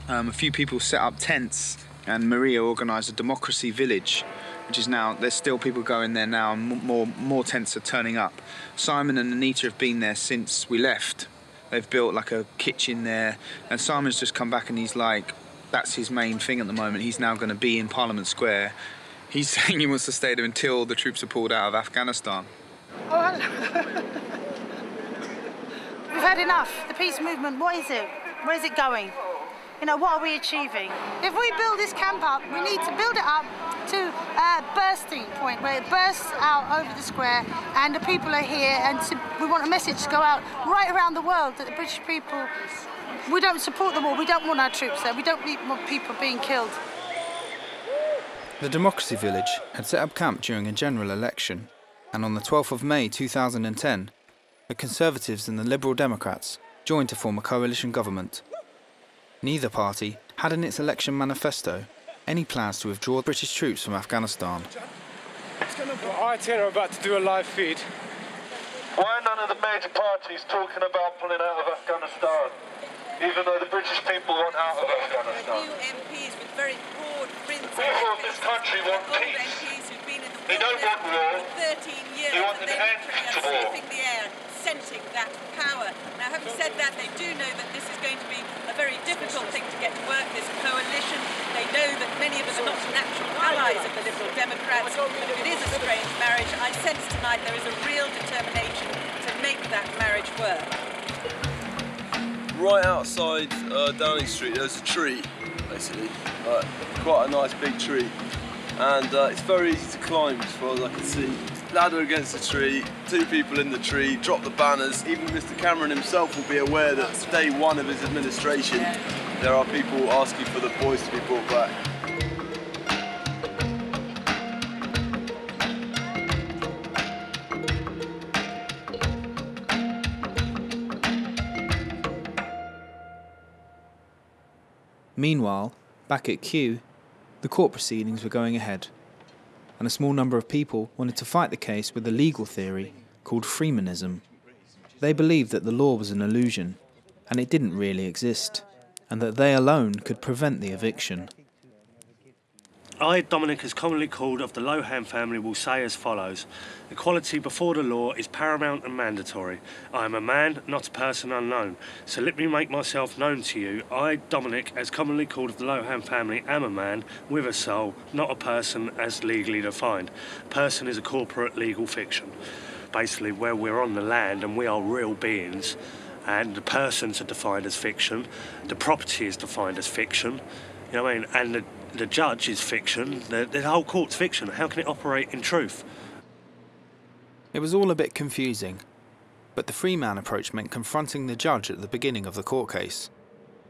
a few people set up tents, and Maria organised a democracy village, which is now, there's still people going there now, and more tents are turning up. Simon and Anita have been there since we left. They've built like a kitchen there, and Simon's just come back and he's like, that's his main thing at the moment. He's now going to be in Parliament Square. He's saying he wants to stay there until the troops are pulled out of Afghanistan. Oh, hello. We've had enough. The peace movement, what is it? Where is it going? You know, what are we achieving? If we build this camp up, we need to build it up to a bursting point where it bursts out over the square and the people are here, and we want a message to go out right around the world that the British people, we don't support the war, we don't want our troops there, we don't want people being killed. The Democracy Village had set up camp during a general election, and on the 12th of May 2010, the Conservatives and the Liberal Democrats joined to form a coalition government. Neither party had in its election manifesto any plans to withdraw British troops from Afghanistan. ITN are about to do a live feed. Why are none of the major parties talking about pulling out of Afghanistan, even though the British people want out of Afghanistan? New MPs with very broad prints. People of this country want peace. They don't want war. 13 years. They want an end to war. Sniffing the air, scenting that power. Now, having said that, they do know that this is going to be a very difficult thing to get to work, this coalition. They know that many of us are not natural allies of the Liberal Democrats. It is a strange marriage. I sense tonight there is a real determination to make that marriage work. Right outside Downing Street there's a tree, basically, quite a nice big tree, and it's very easy to climb as far as I can see. Ladder against the tree, 2 people in the tree, drop the banners. Even Mr Cameron himself will be aware that day 1 of his administration there are people asking for the boys to be brought back. Meanwhile, back at Kew, the court proceedings were going ahead, and a small number of people wanted to fight the case with a legal theory called Freemanism. They believed that the law was an illusion, and it didn't really exist, and that they alone could prevent the eviction. I, Dominic, as commonly called of the Lohan family, will say as follows. Equality before the law is paramount and mandatory. I am a man, not a person unknown. So let me make myself known to you. I, Dominic, as commonly called of the Lohan family, am a man with a soul, not a person as legally defined. Person is a corporate legal fiction. Basically, where we're on the land and we are real beings, and the persons are defined as fiction, the property is defined as fiction, you know what I mean, and the judge is fiction, the whole court's fiction. How can it operate in truth? It was all a bit confusing, but the free man approach meant confronting the judge at the beginning of the court case,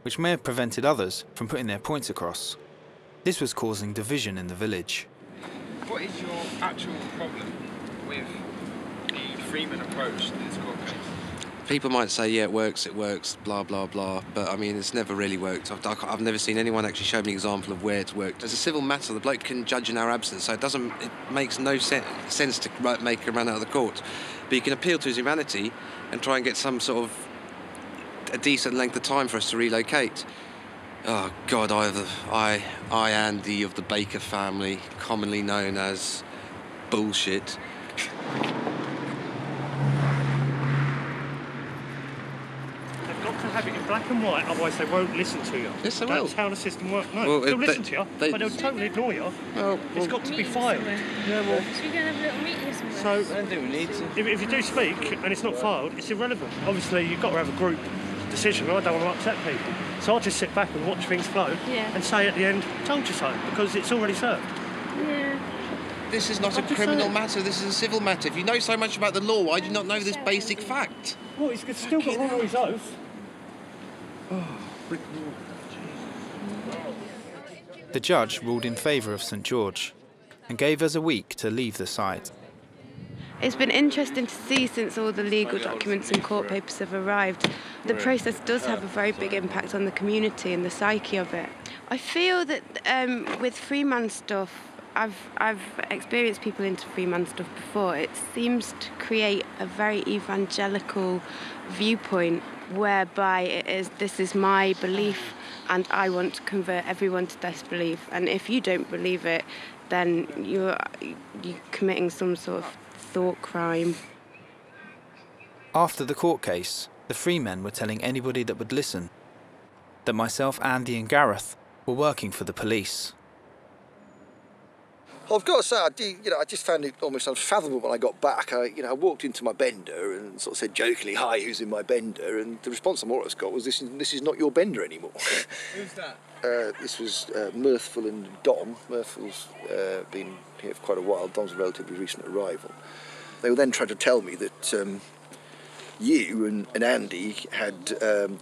which may have prevented others from putting their points across. This was causing division in the village. What is your actual problem with the Freeman approach to this court case? People might say, yeah, it works, blah, blah, blah, but I mean, it's never really worked. I've never seen anyone actually show me an example of where it's worked. As a civil matter, the bloke can judge in our absence, so it makes no sense to make him run out of the court. But you can appeal to his humanity and try and get some sort of a decent length of time for us to relocate. Oh, God, I, Andy of the Baker family, commonly known as bullshit. They've got to have it in black and white, otherwise they won't listen to you. Yes, they will. That's how the system works. No, Well, they'll listen to you, they- but they'll totally ignore you. Well, it's got to be filed. Yeah, well. So we're going to have a little meeting somewhere. So, I don't think we need to. if you do speak and it's not filed, it's irrelevant. Obviously, you've got to have a group decision. I don't want to upset people. So I'll just sit back and watch things flow and say at the end, told you so, because it's already served. Yeah. This is not a criminal matter, this is a civil matter. If you know so much about the law, why do you not know this basic fact? Well, he's still got all his oath. The judge ruled in favour of St George and gave us a week to leave the site. It's been interesting to see since all the legal documents and court papers have arrived. The process does have a very big impact on the community and the psyche of it. I feel that with Freeman stuff, I've experienced people into Freeman stuff before. It seems to create a very evangelical viewpoint whereby it is, this is my belief and I want to convert everyone to this belief. And if you don't believe it, then you're committing some sort of thought crime. After the court case, the Freemen were telling anybody that would listen that myself, Andy and Gareth were working for the police. I've got to say, I just found it almost unfathomable when I got back. I walked into my bender and sort of said jokingly, "Hi, who's in my bender?" And the response I more or less got was, "This is not your bender anymore." Who's that? This was Mirthful and Dom. Mirthful's been here for quite a while. Dom's a relatively recent arrival. They were then trying to tell me that you and Andy had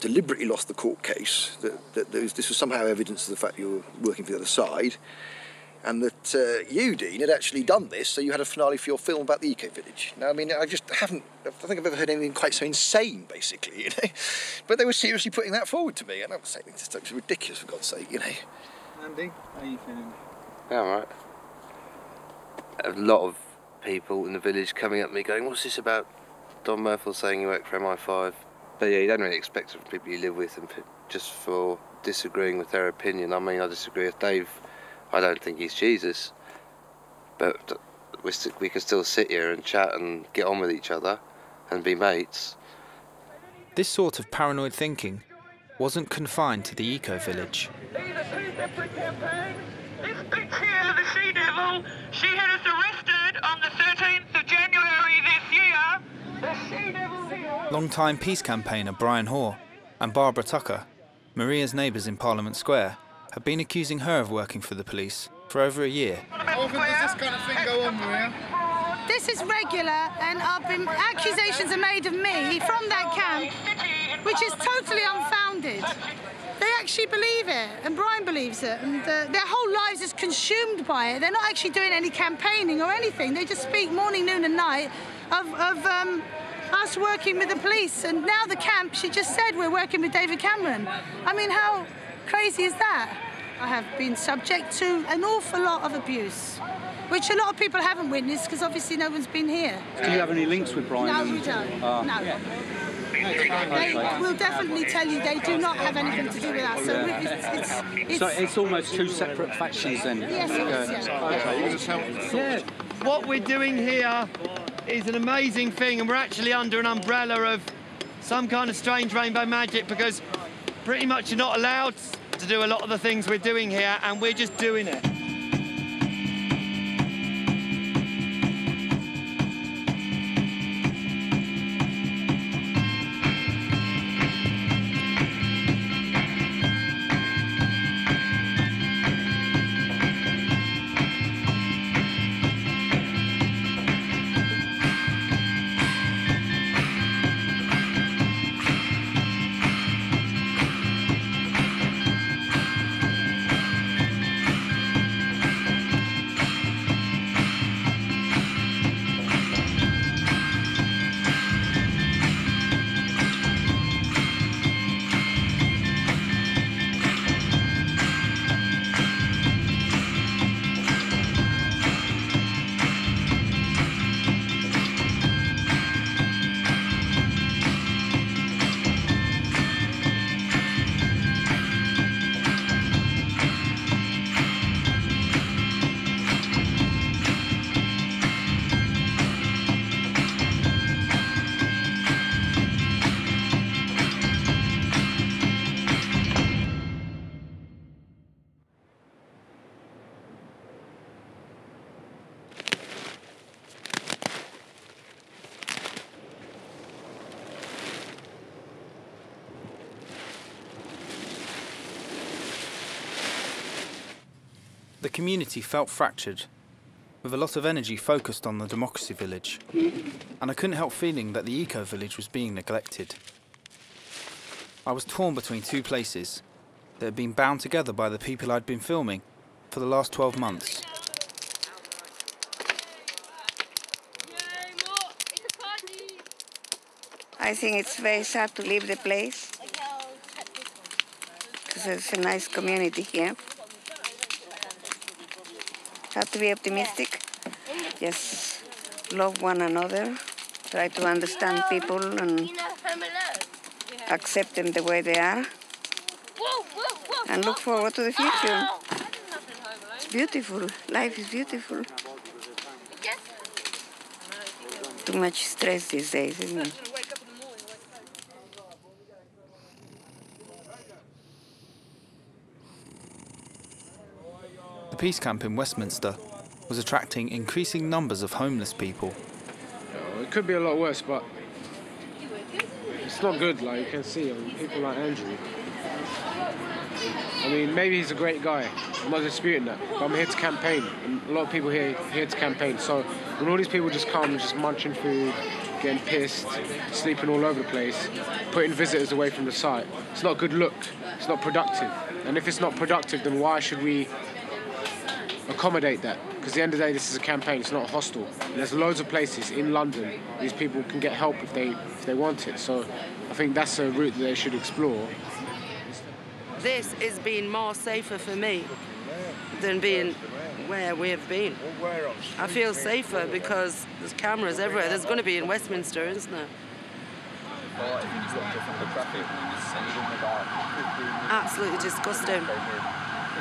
deliberately lost the court case, that this was somehow evidence of the fact you were working for the other side, and that you, Dean, had actually done this, so you had a finale for your film about the eco-village. Now, I mean, I think I've ever heard anything quite so insane, basically, But they were seriously putting that forward to me, and I was saying, this is ridiculous, for God's sake, Andy, how are you feeling? Yeah, all right. A lot of people in the village coming up to me going, "What's this about Don Murphy saying you work for MI5?" But yeah, you don't really expect it from people you live with and just for disagreeing with their opinion. I mean, I disagree with Dave. I don't think he's Jesus, but we can still sit here and chat and get on with each other and be mates. This sort of paranoid thinking wasn't confined to the eco-village. This bitch here, the she-devil, she had us arrested on the 13th of January this year. The she-devil here. Long-time peace campaigner Brian Hoare and Barbara Tucker, Maria's neighbours in Parliament Square, have been accusing her of working for the police for over a year. How often does this kind of thing go on, Maria? This is regular, and accusations are made of me from that camp, which is totally unfounded. They actually believe it, and Brian believes it, and their whole lives is consumed by it. They're not actually doing any campaigning or anything. They just speak morning, noon and night of us working with the police. And now the camp, she just said we're working with David Cameron. I mean, how crazy is that? I have been subject to an awful lot of abuse, which a lot of people haven't witnessed because obviously no one's been here. Do you have any links with Brian? No, we don't. No. They will definitely tell you they do not have anything to do with that. So So it's almost two separate factions then? Yes, Yeah. What we're doing here is an amazing thing, and we're actually under an umbrella of some kind of strange rainbow magic, because pretty much you're not allowed to do a lot of the things we're doing here, and we're just doing it. The community felt fractured, with a lot of energy focused on the Democracy Village, and I couldn't help feeling that the eco-village was being neglected. I was torn between two places that had been bound together by the people I'd been filming for the last 12 months. I think it's very sad to leave the place, because it's a nice community here. Have to be optimistic, just love one another, try to understand people and accept them the way they are, and look forward to the future. It's beautiful, life is beautiful. Too much stress these days, isn't it? The Peace Camp in Westminster was attracting increasing numbers of homeless people. It could be a lot worse, but it's not good, like you can see. I mean, people like Andrew. I mean, maybe he's a great guy. I'm not disputing that, but I'm here to campaign. And a lot of people here to campaign. So when all these people just come, just munching food, getting pissed, sleeping all over the place, putting visitors away from the site, it's not a good look. It's not productive. And if it's not productive, then why should we accommodate that? Because at the end of the day, this is a campaign, it's not a hostel. And there's loads of places in London these people can get help if they want it. So I think that's a route that they should explore. This is being more safer for me than being where we have been. I feel safer because there's cameras everywhere. There's going to be in Westminster, isn't there? Absolutely disgusting.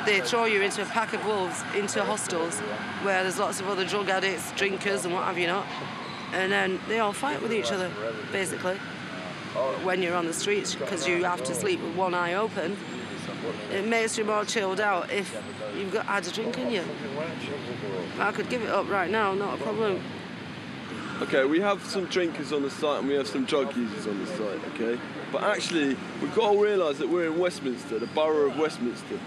They throw you into a pack of wolves, into hostels, where there's lots of other drug addicts, drinkers and what have you not. And then they all fight with each other, basically, when you're on the streets, because you have to sleep with one eye open. It makes you more chilled out if you've had a drink in you. I could give it up right now, not a problem. Okay, we have some drinkers on the site and we have some drug users on the site, okay? But actually, we've got to realise that we're in Westminster, the borough of Westminster,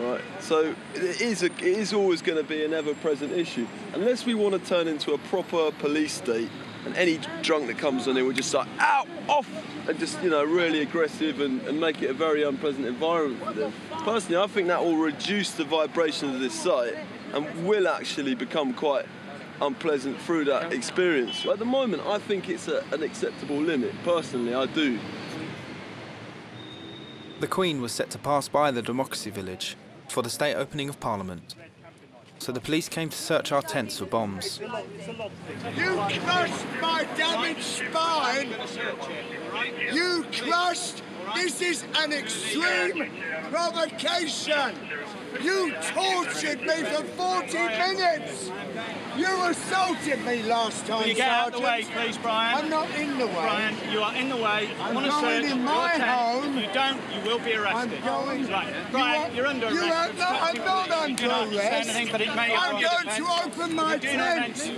right? So it is always going to be an ever-present issue. Unless we want to turn into a proper police state, and any drunk that comes on here will just like, out, off, and just, you know, really aggressive and make it a very unpleasant environment for them. Personally, I think that will reduce the vibration of this site and will actually become quite unpleasant through that experience. At the moment, I think it's an acceptable limit. Personally, I do. The Queen was set to pass by the Democracy Village for the state opening of Parliament, so the police came to search our tents for bombs. You crushed my damaged spine! You crushed! This is an extreme provocation! You tortured me for 40 minutes! You assaulted me last time, Will you get Sergeant. out of the way, please, Brian? I'm not in the way. Brian, you are in the way. I I'm want to going search in my your tent. home. If you don't, you will be arrested. I'm going. Right, Brian, you're under arrest. I'm not under arrest. arrest. Anything, but it may I'm going to open my tent.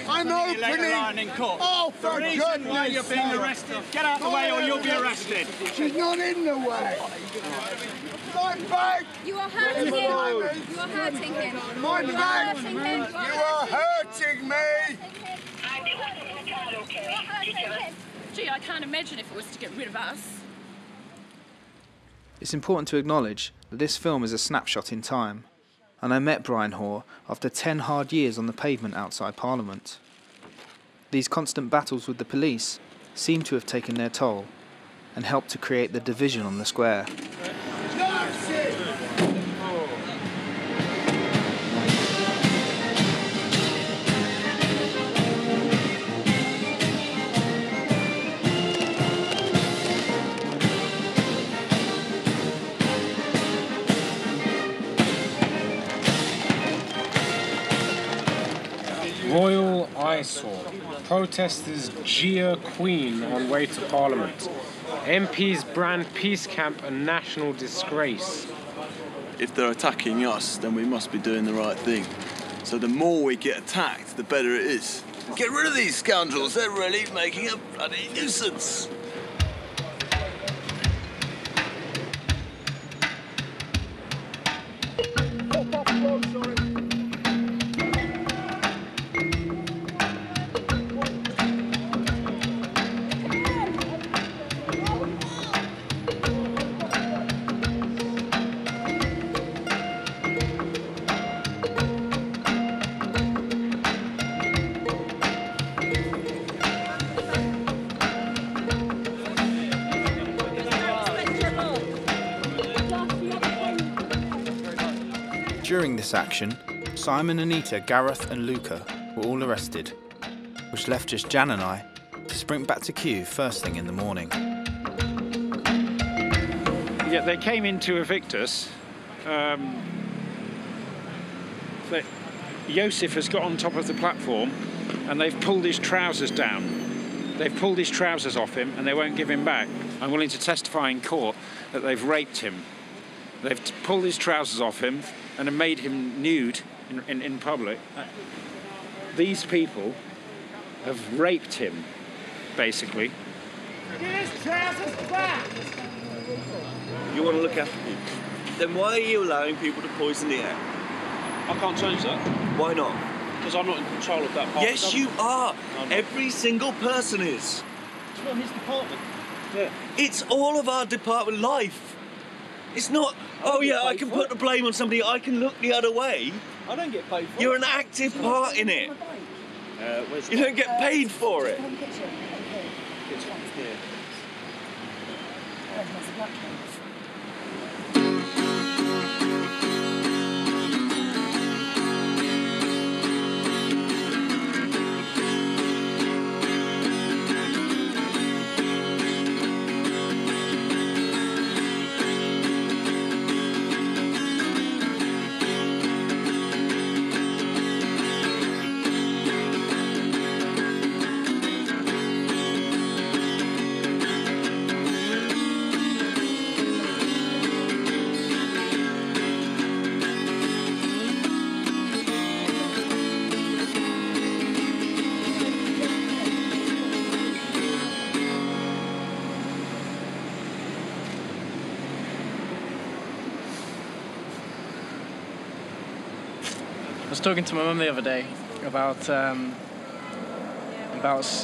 I'm opening. Oh, for the reason goodness why you're being sake. arrested. Get out of the way or you'll be arrested. She's not in the way. My bag! You are hurting him. You are hurting him. My You are bag! hurting him. You are hurting me! Gee, I can't imagine if it was to get rid of us. It's important to acknowledge that this film is a snapshot in time, and I met Brian Hoare after 10 hard years on the pavement outside Parliament. These constant battles with the police seem to have taken their toll and helped to create the division on the square. Royal eyesore. Protesters jeer Queen on way to Parliament. MPs brand Peace Camp a national disgrace. If they're attacking us, then we must be doing the right thing. So the more we get attacked, the better it is. Get rid of these scoundrels, they're really making a bloody nuisance. During this action, Simon, Anita, Gareth and Luca were all arrested, which left just Jan and I to sprint back to Kew first thing in the morning. Yeah, they came in to evict us. Joseph has got on top of the platform and they've pulled his trousers down. They've pulled his trousers off him and they won't give him back. I'm willing to testify in court that they've raped him. They've pulled his trousers off him and have made him nude in public. These people have raped him, basically. Get his trousers back! You want to look after people? Then why are you allowing people to poison the air? I can't change that. Why not? Because I'm not in control of that part. Yes, you are. Every single person is. It's not his department. Yeah. It's all of our department life. It's not, oh yeah, I can put the blame on somebody, I can look the other way. I don't get paid for it. You're an active part in it. You don't get paid for it. I was talking to my mum the other day about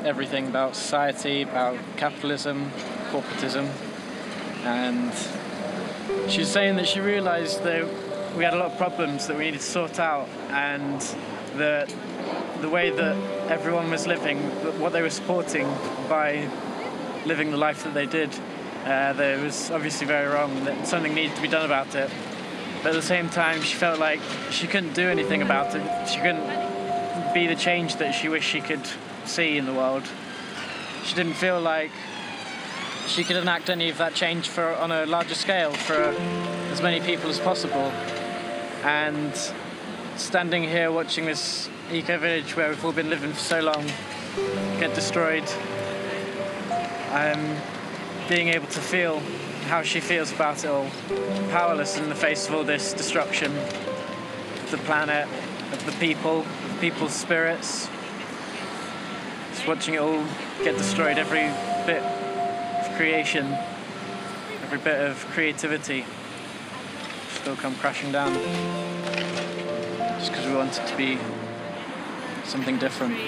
everything, about society, about capitalism, corporatism, and she was saying that she realised that we had a lot of problems that we needed to sort out, and that the way that everyone was living, what they were supporting by living the life that they did, that it was obviously very wrong, that something needed to be done about it. But at the same time, she felt like she couldn't do anything about it. She couldn't be the change that she wished she could see in the world. She didn't feel like she could enact any of that change on a larger scale for as many people as possible. And standing here watching this eco-village where we've all been living for so long get destroyed, being able to feel how she feels about it all, powerless in the face of all this destruction of the planet, of the people's spirits. Just watching it all get destroyed, every bit of creation, every bit of creativity still come crashing down just because we want it to be something different.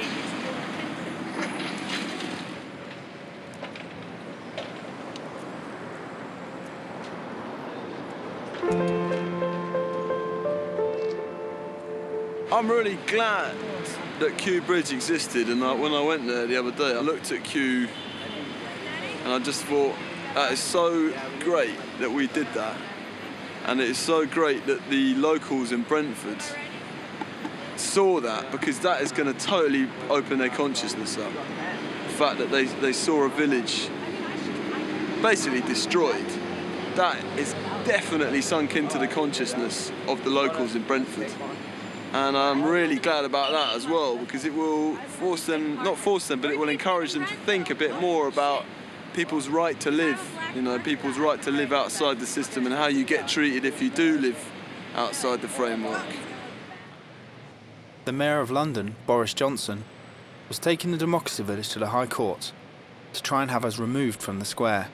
I'm really glad that Kew Bridge existed, and when I went there the other day I looked at Kew and I just thought, that is so great that we did that, and it is so great that the locals in Brentford saw that, because that is going to totally open their consciousness up. The fact that they saw a village basically destroyed, that is definitely sunk into the consciousness of the locals in Brentford. And I'm really glad about that as well, because it will force them, not force them, but it will encourage them to think a bit more about people's right to live, you know, people's right to live outside the system and how you get treated if you do live outside the framework. The Mayor of London, Boris Johnson, was taking the Democracy Village to the High Court to try and have us removed from the square.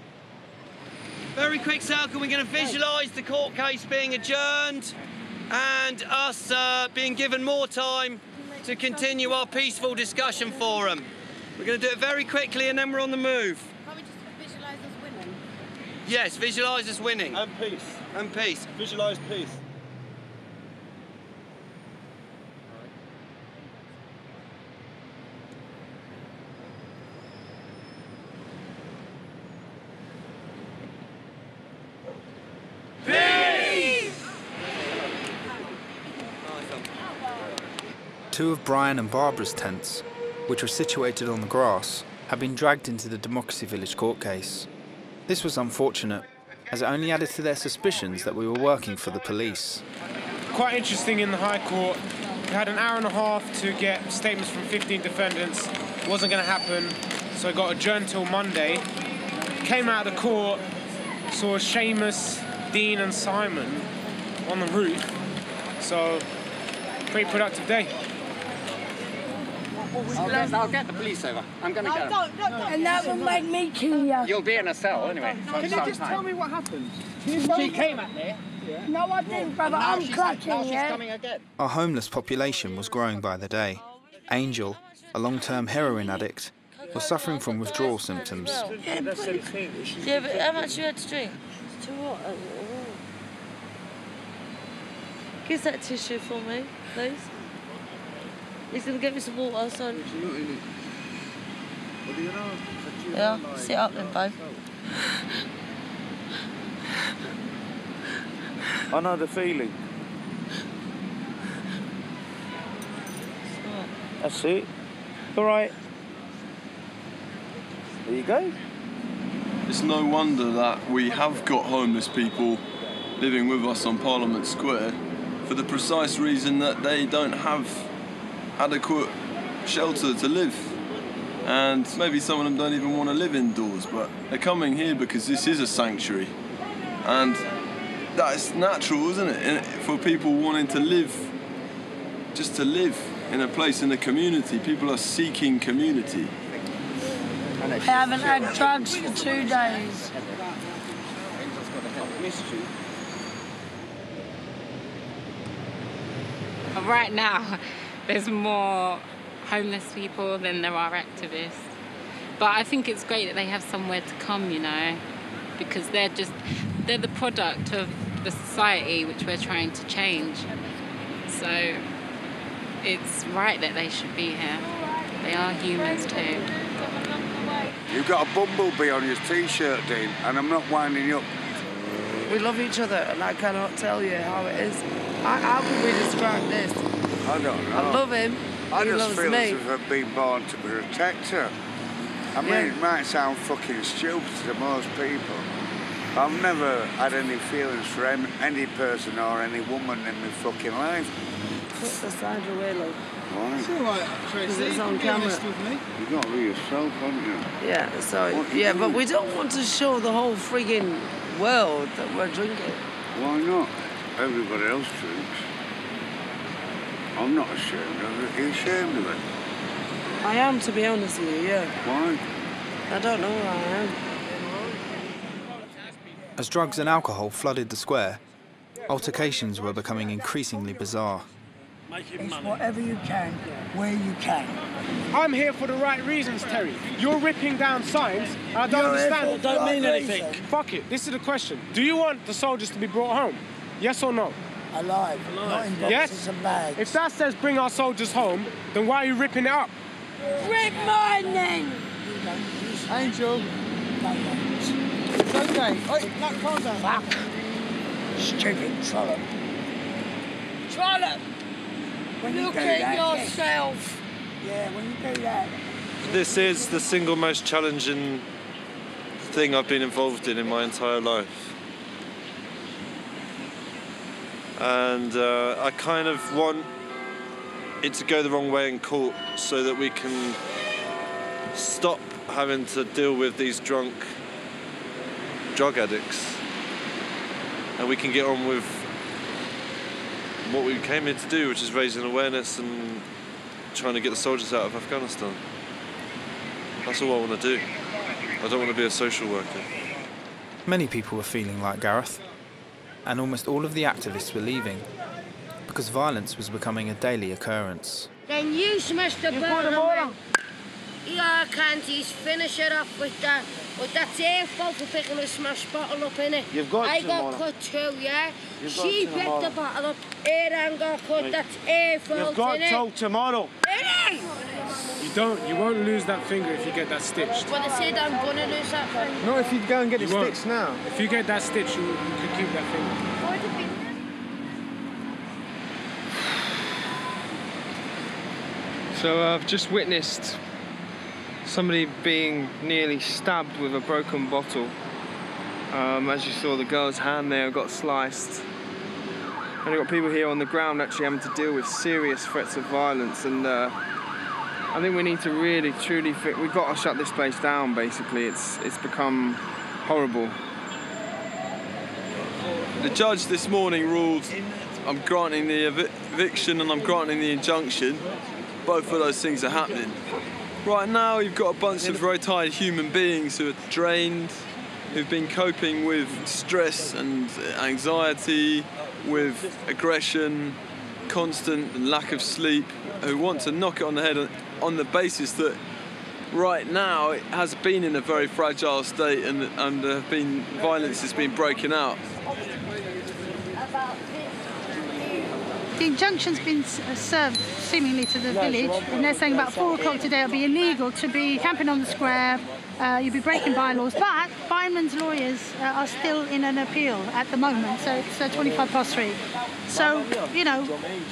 Very quick circle, we're going to visualise the court case being adjourned. and us being given more time to continue our peaceful discussion forum. We're going to do it very quickly and then we're on the move. Can't we just visualise us winning? Yes, visualise us winning. And peace. And peace. Visualise peace. Two of Brian and Barbara's tents, which were situated on the grass, had been dragged into the Democracy Village court case. This was unfortunate, as it only added to their suspicions that we were working for the police. Quite interesting in the High Court. We had an hour and a half to get statements from 15 defendants. It wasn't going to happen, so it got adjourned till Monday. Came out of the court, saw Seamus, Dean and Simon on the roof. So, pretty productive day. I'll get the police over. I'm going to get them. Don't. And that will make me kill you. You'll be in a cell anyway. Can you just tell me what happened? She came at me. No, I didn't, brother. I'm clutching, now she's yeah? coming again. Our homeless population was growing by the day. Angel, a long-term heroin addict, was suffering from withdrawal symptoms. Yeah, but how much you had to drink? To what? Give that tissue for me, please. He's going to get me some water, so... Yeah, sit up then, babe. I know the feeling. That's it. All right. There you go. It's no wonder that we have got homeless people living with us on Parliament Square for the precise reason that they don't have adequate shelter to live. And maybe some of them don't even want to live indoors, but they're coming here because this is a sanctuary. And that's natural, isn't it? For people wanting to live, just to live in a place in a community. People are seeking community. I haven't had drugs for 2 days. Right now, there's more homeless people than there are activists. But I think it's great that they have somewhere to come, you know, because they're the product of the society which we're trying to change. So it's right that they should be here. They are humans too. You've got a bumblebee on your t-shirt, Dean, and I'm not winding you up. We love each other, and I cannot tell you how it is. How can we describe this? I don't know. I love him. I He just loves feel me. as if I've been born to protect her. I mean, it might sound fucking stupid to most people. I've never had any feelings for any person or any woman in my fucking life. Put the side away, love. Why? It's all right, Tracy. Because it's on camera. You've got to be yourself, haven't you? Yeah, so, yeah, but we don't want to show the whole frigging world that we're drinking. Why not? Everybody else drinks. I'm not ashamed of it. Are you ashamed of it? I am, to be honest with you, yeah. Why? I don't know where I am. As drugs and alcohol flooded the square, altercations were becoming increasingly bizarre. It's whatever you can, where you can. I'm here for the right reasons, Terry. You're ripping down signs, and I don't understand. It don't mean anything. Fuck it. This is the question. Do you want the soldiers to be brought home? Yes or no? Alive, not in boxes Yes? and bags. If that says bring our soldiers home, then why are you ripping it up? Rip mine then! Angel. It's okay. Hey, calm down. Fuck. Stupid trollop. Trollop! Look at yourself. Yeah, when you do that. This is the single most challenging thing I've been involved in my entire life. And I kind of want it to go the wrong way in court so that we can stop having to deal with these drunk drug addicts and we can get on with what we came here to do, which is raising awareness and trying to get the soldiers out of Afghanistan. That's all I want to do. I don't want to be a social worker. Many people were feeling like Gareth, and almost all of the activists were leaving. because violence was becoming a daily occurrence. Then you smash the bottle. Yeah, can't you finish it off with that? With that safe fault for picking a smashed bottle up in it. You've got I to, got Mona. cut too, yeah? You've She got to, picked Mona. the bottle up, Aaron got cut, Right. that's her fault, You've got innit? till tomorrow. Innit? You won't lose that finger if you get that stitched. Well, they said I'm gonna lose that finger. Not if you go and get it You won't. stitched now. If you get that stitch, you can keep that finger. So I've just witnessed somebody being nearly stabbed with a broken bottle. As you saw, the girl's hand there got sliced. And you've got people here on the ground actually having to deal with serious threats of violence, and I think we need to really, truly we've got to shut this place down, basically. It's become horrible. The judge this morning ruled I'm granting the eviction and I'm granting the injunction. Both of those things are happening. Right now you've got a bunch of very tired human beings who are drained, who've been coping with stress and anxiety, with aggression, constant and lack of sleep, who want to knock it on the head on the basis that right now it has been in a very fragile state and violence has been breaking out. The injunction's been served seemingly to the village, and they're saying about 4 o'clock today it'll be illegal to be camping on the square, you'll be breaking bylaws, but firemen's lawyers are still in an appeal at the moment, so it's 3:25. So, you know,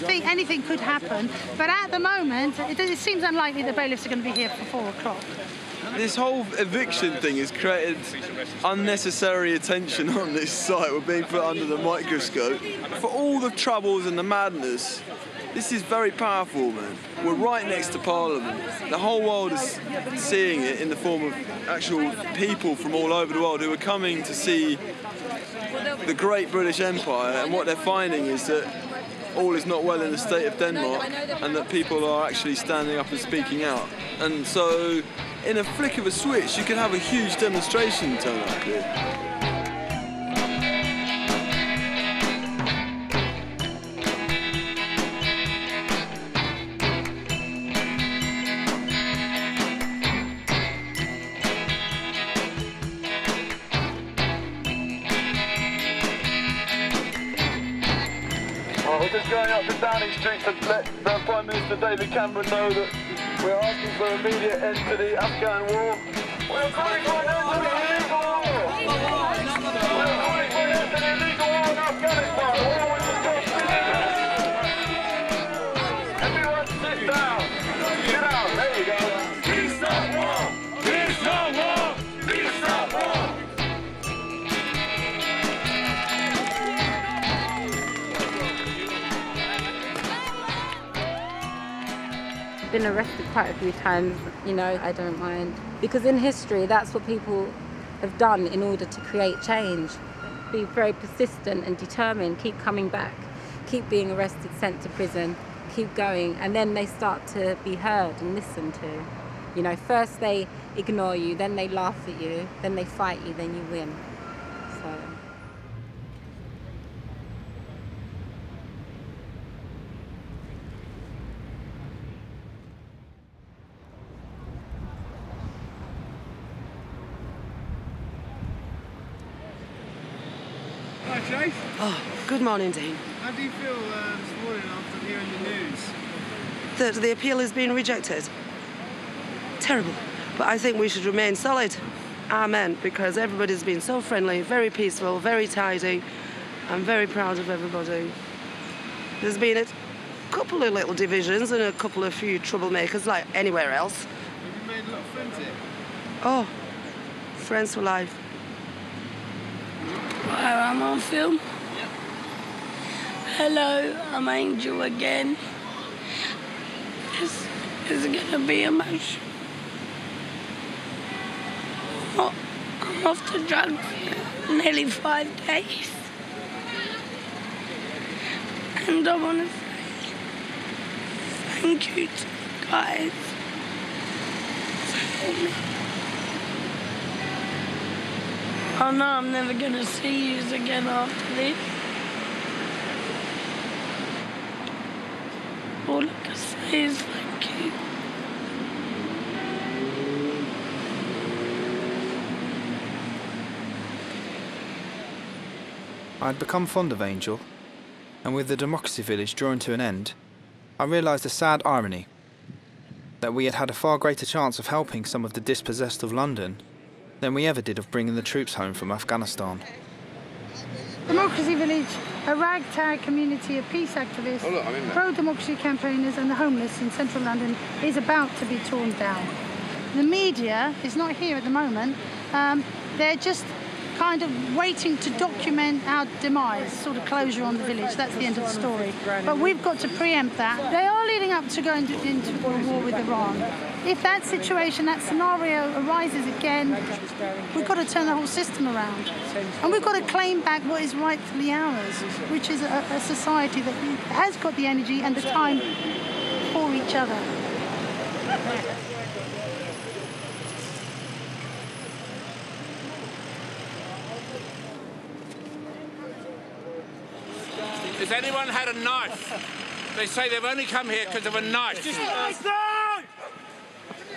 anything could happen, but at the moment it seems unlikely the bailiffs are going to be here for 4 o'clock. This whole eviction thing has created unnecessary attention on this site. We're being put under the microscope. For all the troubles and the madness, this is very powerful, man. We're right next to Parliament. The whole world is seeing it in the form of actual people from all over the world who are coming to see the great British Empire, and what they're finding is that all is not well in the state of Denmark and that people are actually standing up and speaking out. And so, in a flick of a switch, you could have a huge demonstration turn up here. We're just going up to Downing Street to let the Prime Minister David Cameron know that we're asking for an immediate end to the Afghan war. We're calling for an end to the illegal war! We're calling for an end to the illegal war in Afghanistan! War with the Everyone sit down! Sit down, there you go. Peace not war! Peace not war! Peace not war! Been arrested quite a few times, you know, I don't mind. Because in history, that's what people have done in order to create change. Be very persistent and determined, keep coming back, keep being arrested, sent to prison, keep going, and then they start to be heard and listened to. You know, first they ignore you, then they laugh at you, then they fight you, then you win. So. Hi, Trace. Oh, good morning, Dean. How do you feel this morning after hearing the news? That the appeal has been rejected. Terrible. But I think we should remain solid. Amen. Because everybody's been so friendly, very peaceful, very tidy. I'm very proud of everybody. There's been a couple of little divisions and a couple of few troublemakers like anywhere else. Have you made a lot of friends here? Oh, friends for life. I'm on film. Hello, I'm Angel again. This is gonna be emotional. I'm off the drugs for nearly 5 days. And I want to say thank you to the guys for me. I know I'm never going to see you again after this. all I can say is thank you. I had become fond of Angel, and with the Democracy Village drawing to an end, I realised the sad irony that we had had a far greater chance of helping some of the dispossessed of London than we ever did of bringing the troops home from Afghanistan. Democracy Village, a ragtag community of peace activists, pro-democracy campaigners and the homeless in central London, is about to be torn down. The media is not here at the moment. They're just kind of waiting to document our demise, sort of closure on the village. That's the end of the story. But we've got to preempt that. They are leading up to going into a war with Iran. If that situation, that scenario arises again, we've got to turn the whole system around. And we've got to claim back what is rightfully ours, which is a society that has got the energy and the time for each other. Has anyone had a knife? They say they've only come here because of a knife.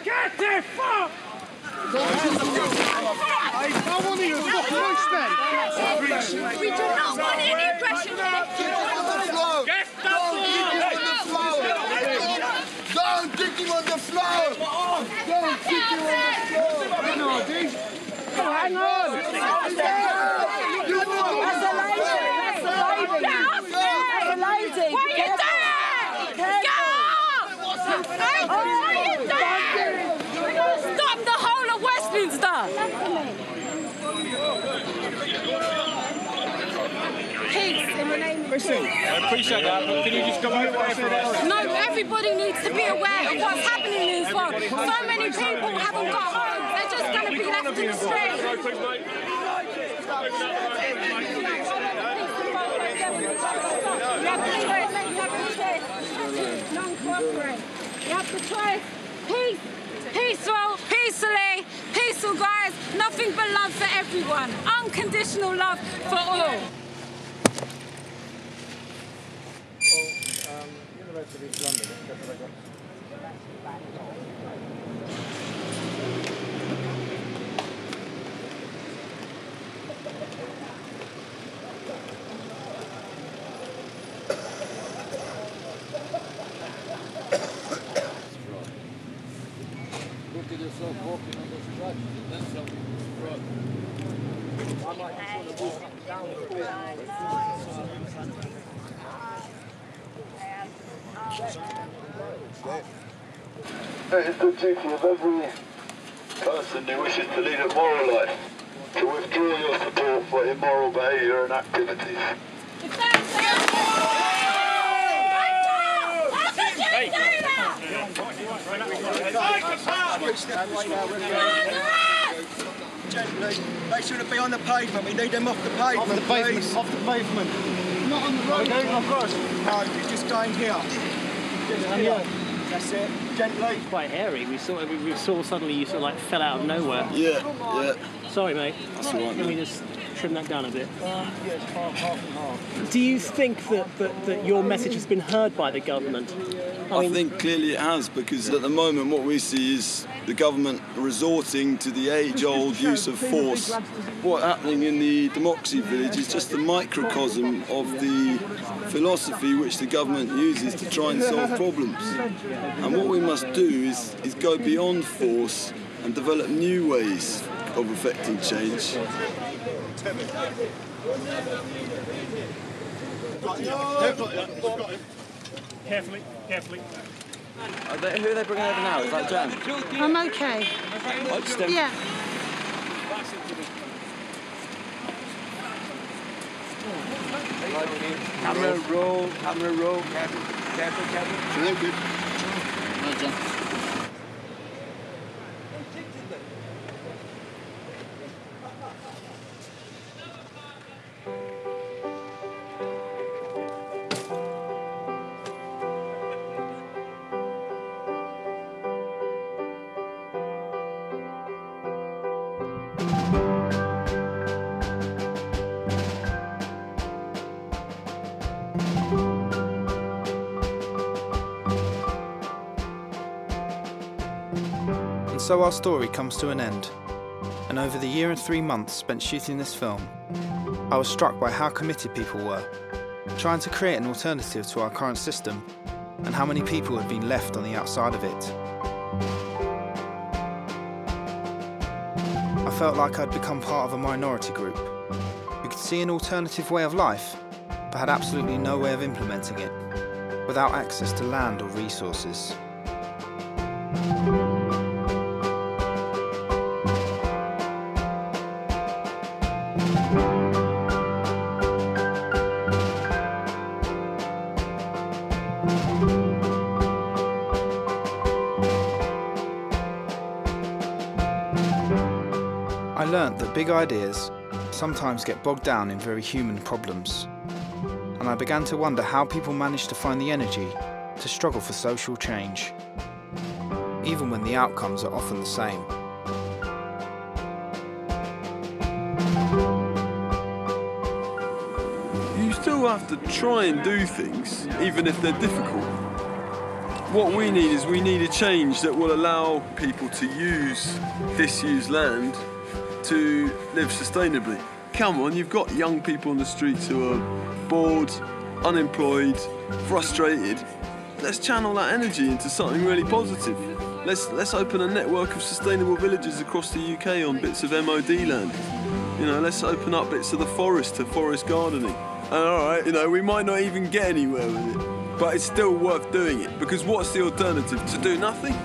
Get the fuck! I don't want you to We do not want any aggression here. Get the floor! Don't kick him on the floor! Don't kick him on the floor! Hang on, dude. Hang on! That's a lady! That's a lady! That's a lady! What are you doing? Get up! What are you doing? We're going to stop the whole of Westminster! Peace in the name of Listen, I appreciate that, but can you just go over there? No, everybody needs to be aware of what's happening in this world. So many people haven't got homes. They're just going to be left in the street. You have to try peace, peaceful, peaceful guys, nothing but love for everyone, unconditional love for all. University of London, that's what I got. Look at yourself walking on the stretch, and then something wrong. I might just want to walk down the It is the duty of every person who wishes to lead a moral life to withdraw your support for immoral behaviour and activities. Gently, they shouldn't be on the pavement. We need them off the pavement. Off the pavement. Please. Off the pavement. Not on the road. Okay, of course. No, you're just going here. Just here. That's it. Gently. It's quite hairy. We saw suddenly you sort of like fell out of nowhere. Yeah. Sorry, mate. That's all right. Let me just trim that down a bit. Yes, half and half. Do you think that your message has been heard by the government? I think clearly it has, because at the moment what we see is the government resorting to the age-old use of force. What's happening in the Democracy Village is just a microcosm of the philosophy which the government uses to try and solve problems. And what we must do is go beyond force and develop new ways of effecting change. Carefully. Who are they bringing over now? Is that Jen? I'm okay. Yeah. Camera roll, careful. No, Jen. so our story comes to an end, and over the year and 3 months spent shooting this film, I was struck by how committed people were, trying to create an alternative to our current system, and how many people had been left on the outside of it. I felt like I'd become part of a minority group who could see an alternative way of life, but had absolutely no way of implementing it, without access to land or resources. I learnt that big ideas sometimes get bogged down in very human problems, and I began to wonder how people manage to find the energy to struggle for social change, even when the outcomes are often the same. You still have to try and do things, even if they're difficult. What we need is a change that will allow people to use disused land to live sustainably. Come on, you've got young people on the streets who are bored, unemployed, frustrated. Let's channel that energy into something really positive. Let's open a network of sustainable villages across the UK on bits of MOD land. You know, let's open up bits of the forest to forest gardening. And all right, you know, we might not even get anywhere with it, but it's still worth doing it, because what's the alternative? To do nothing?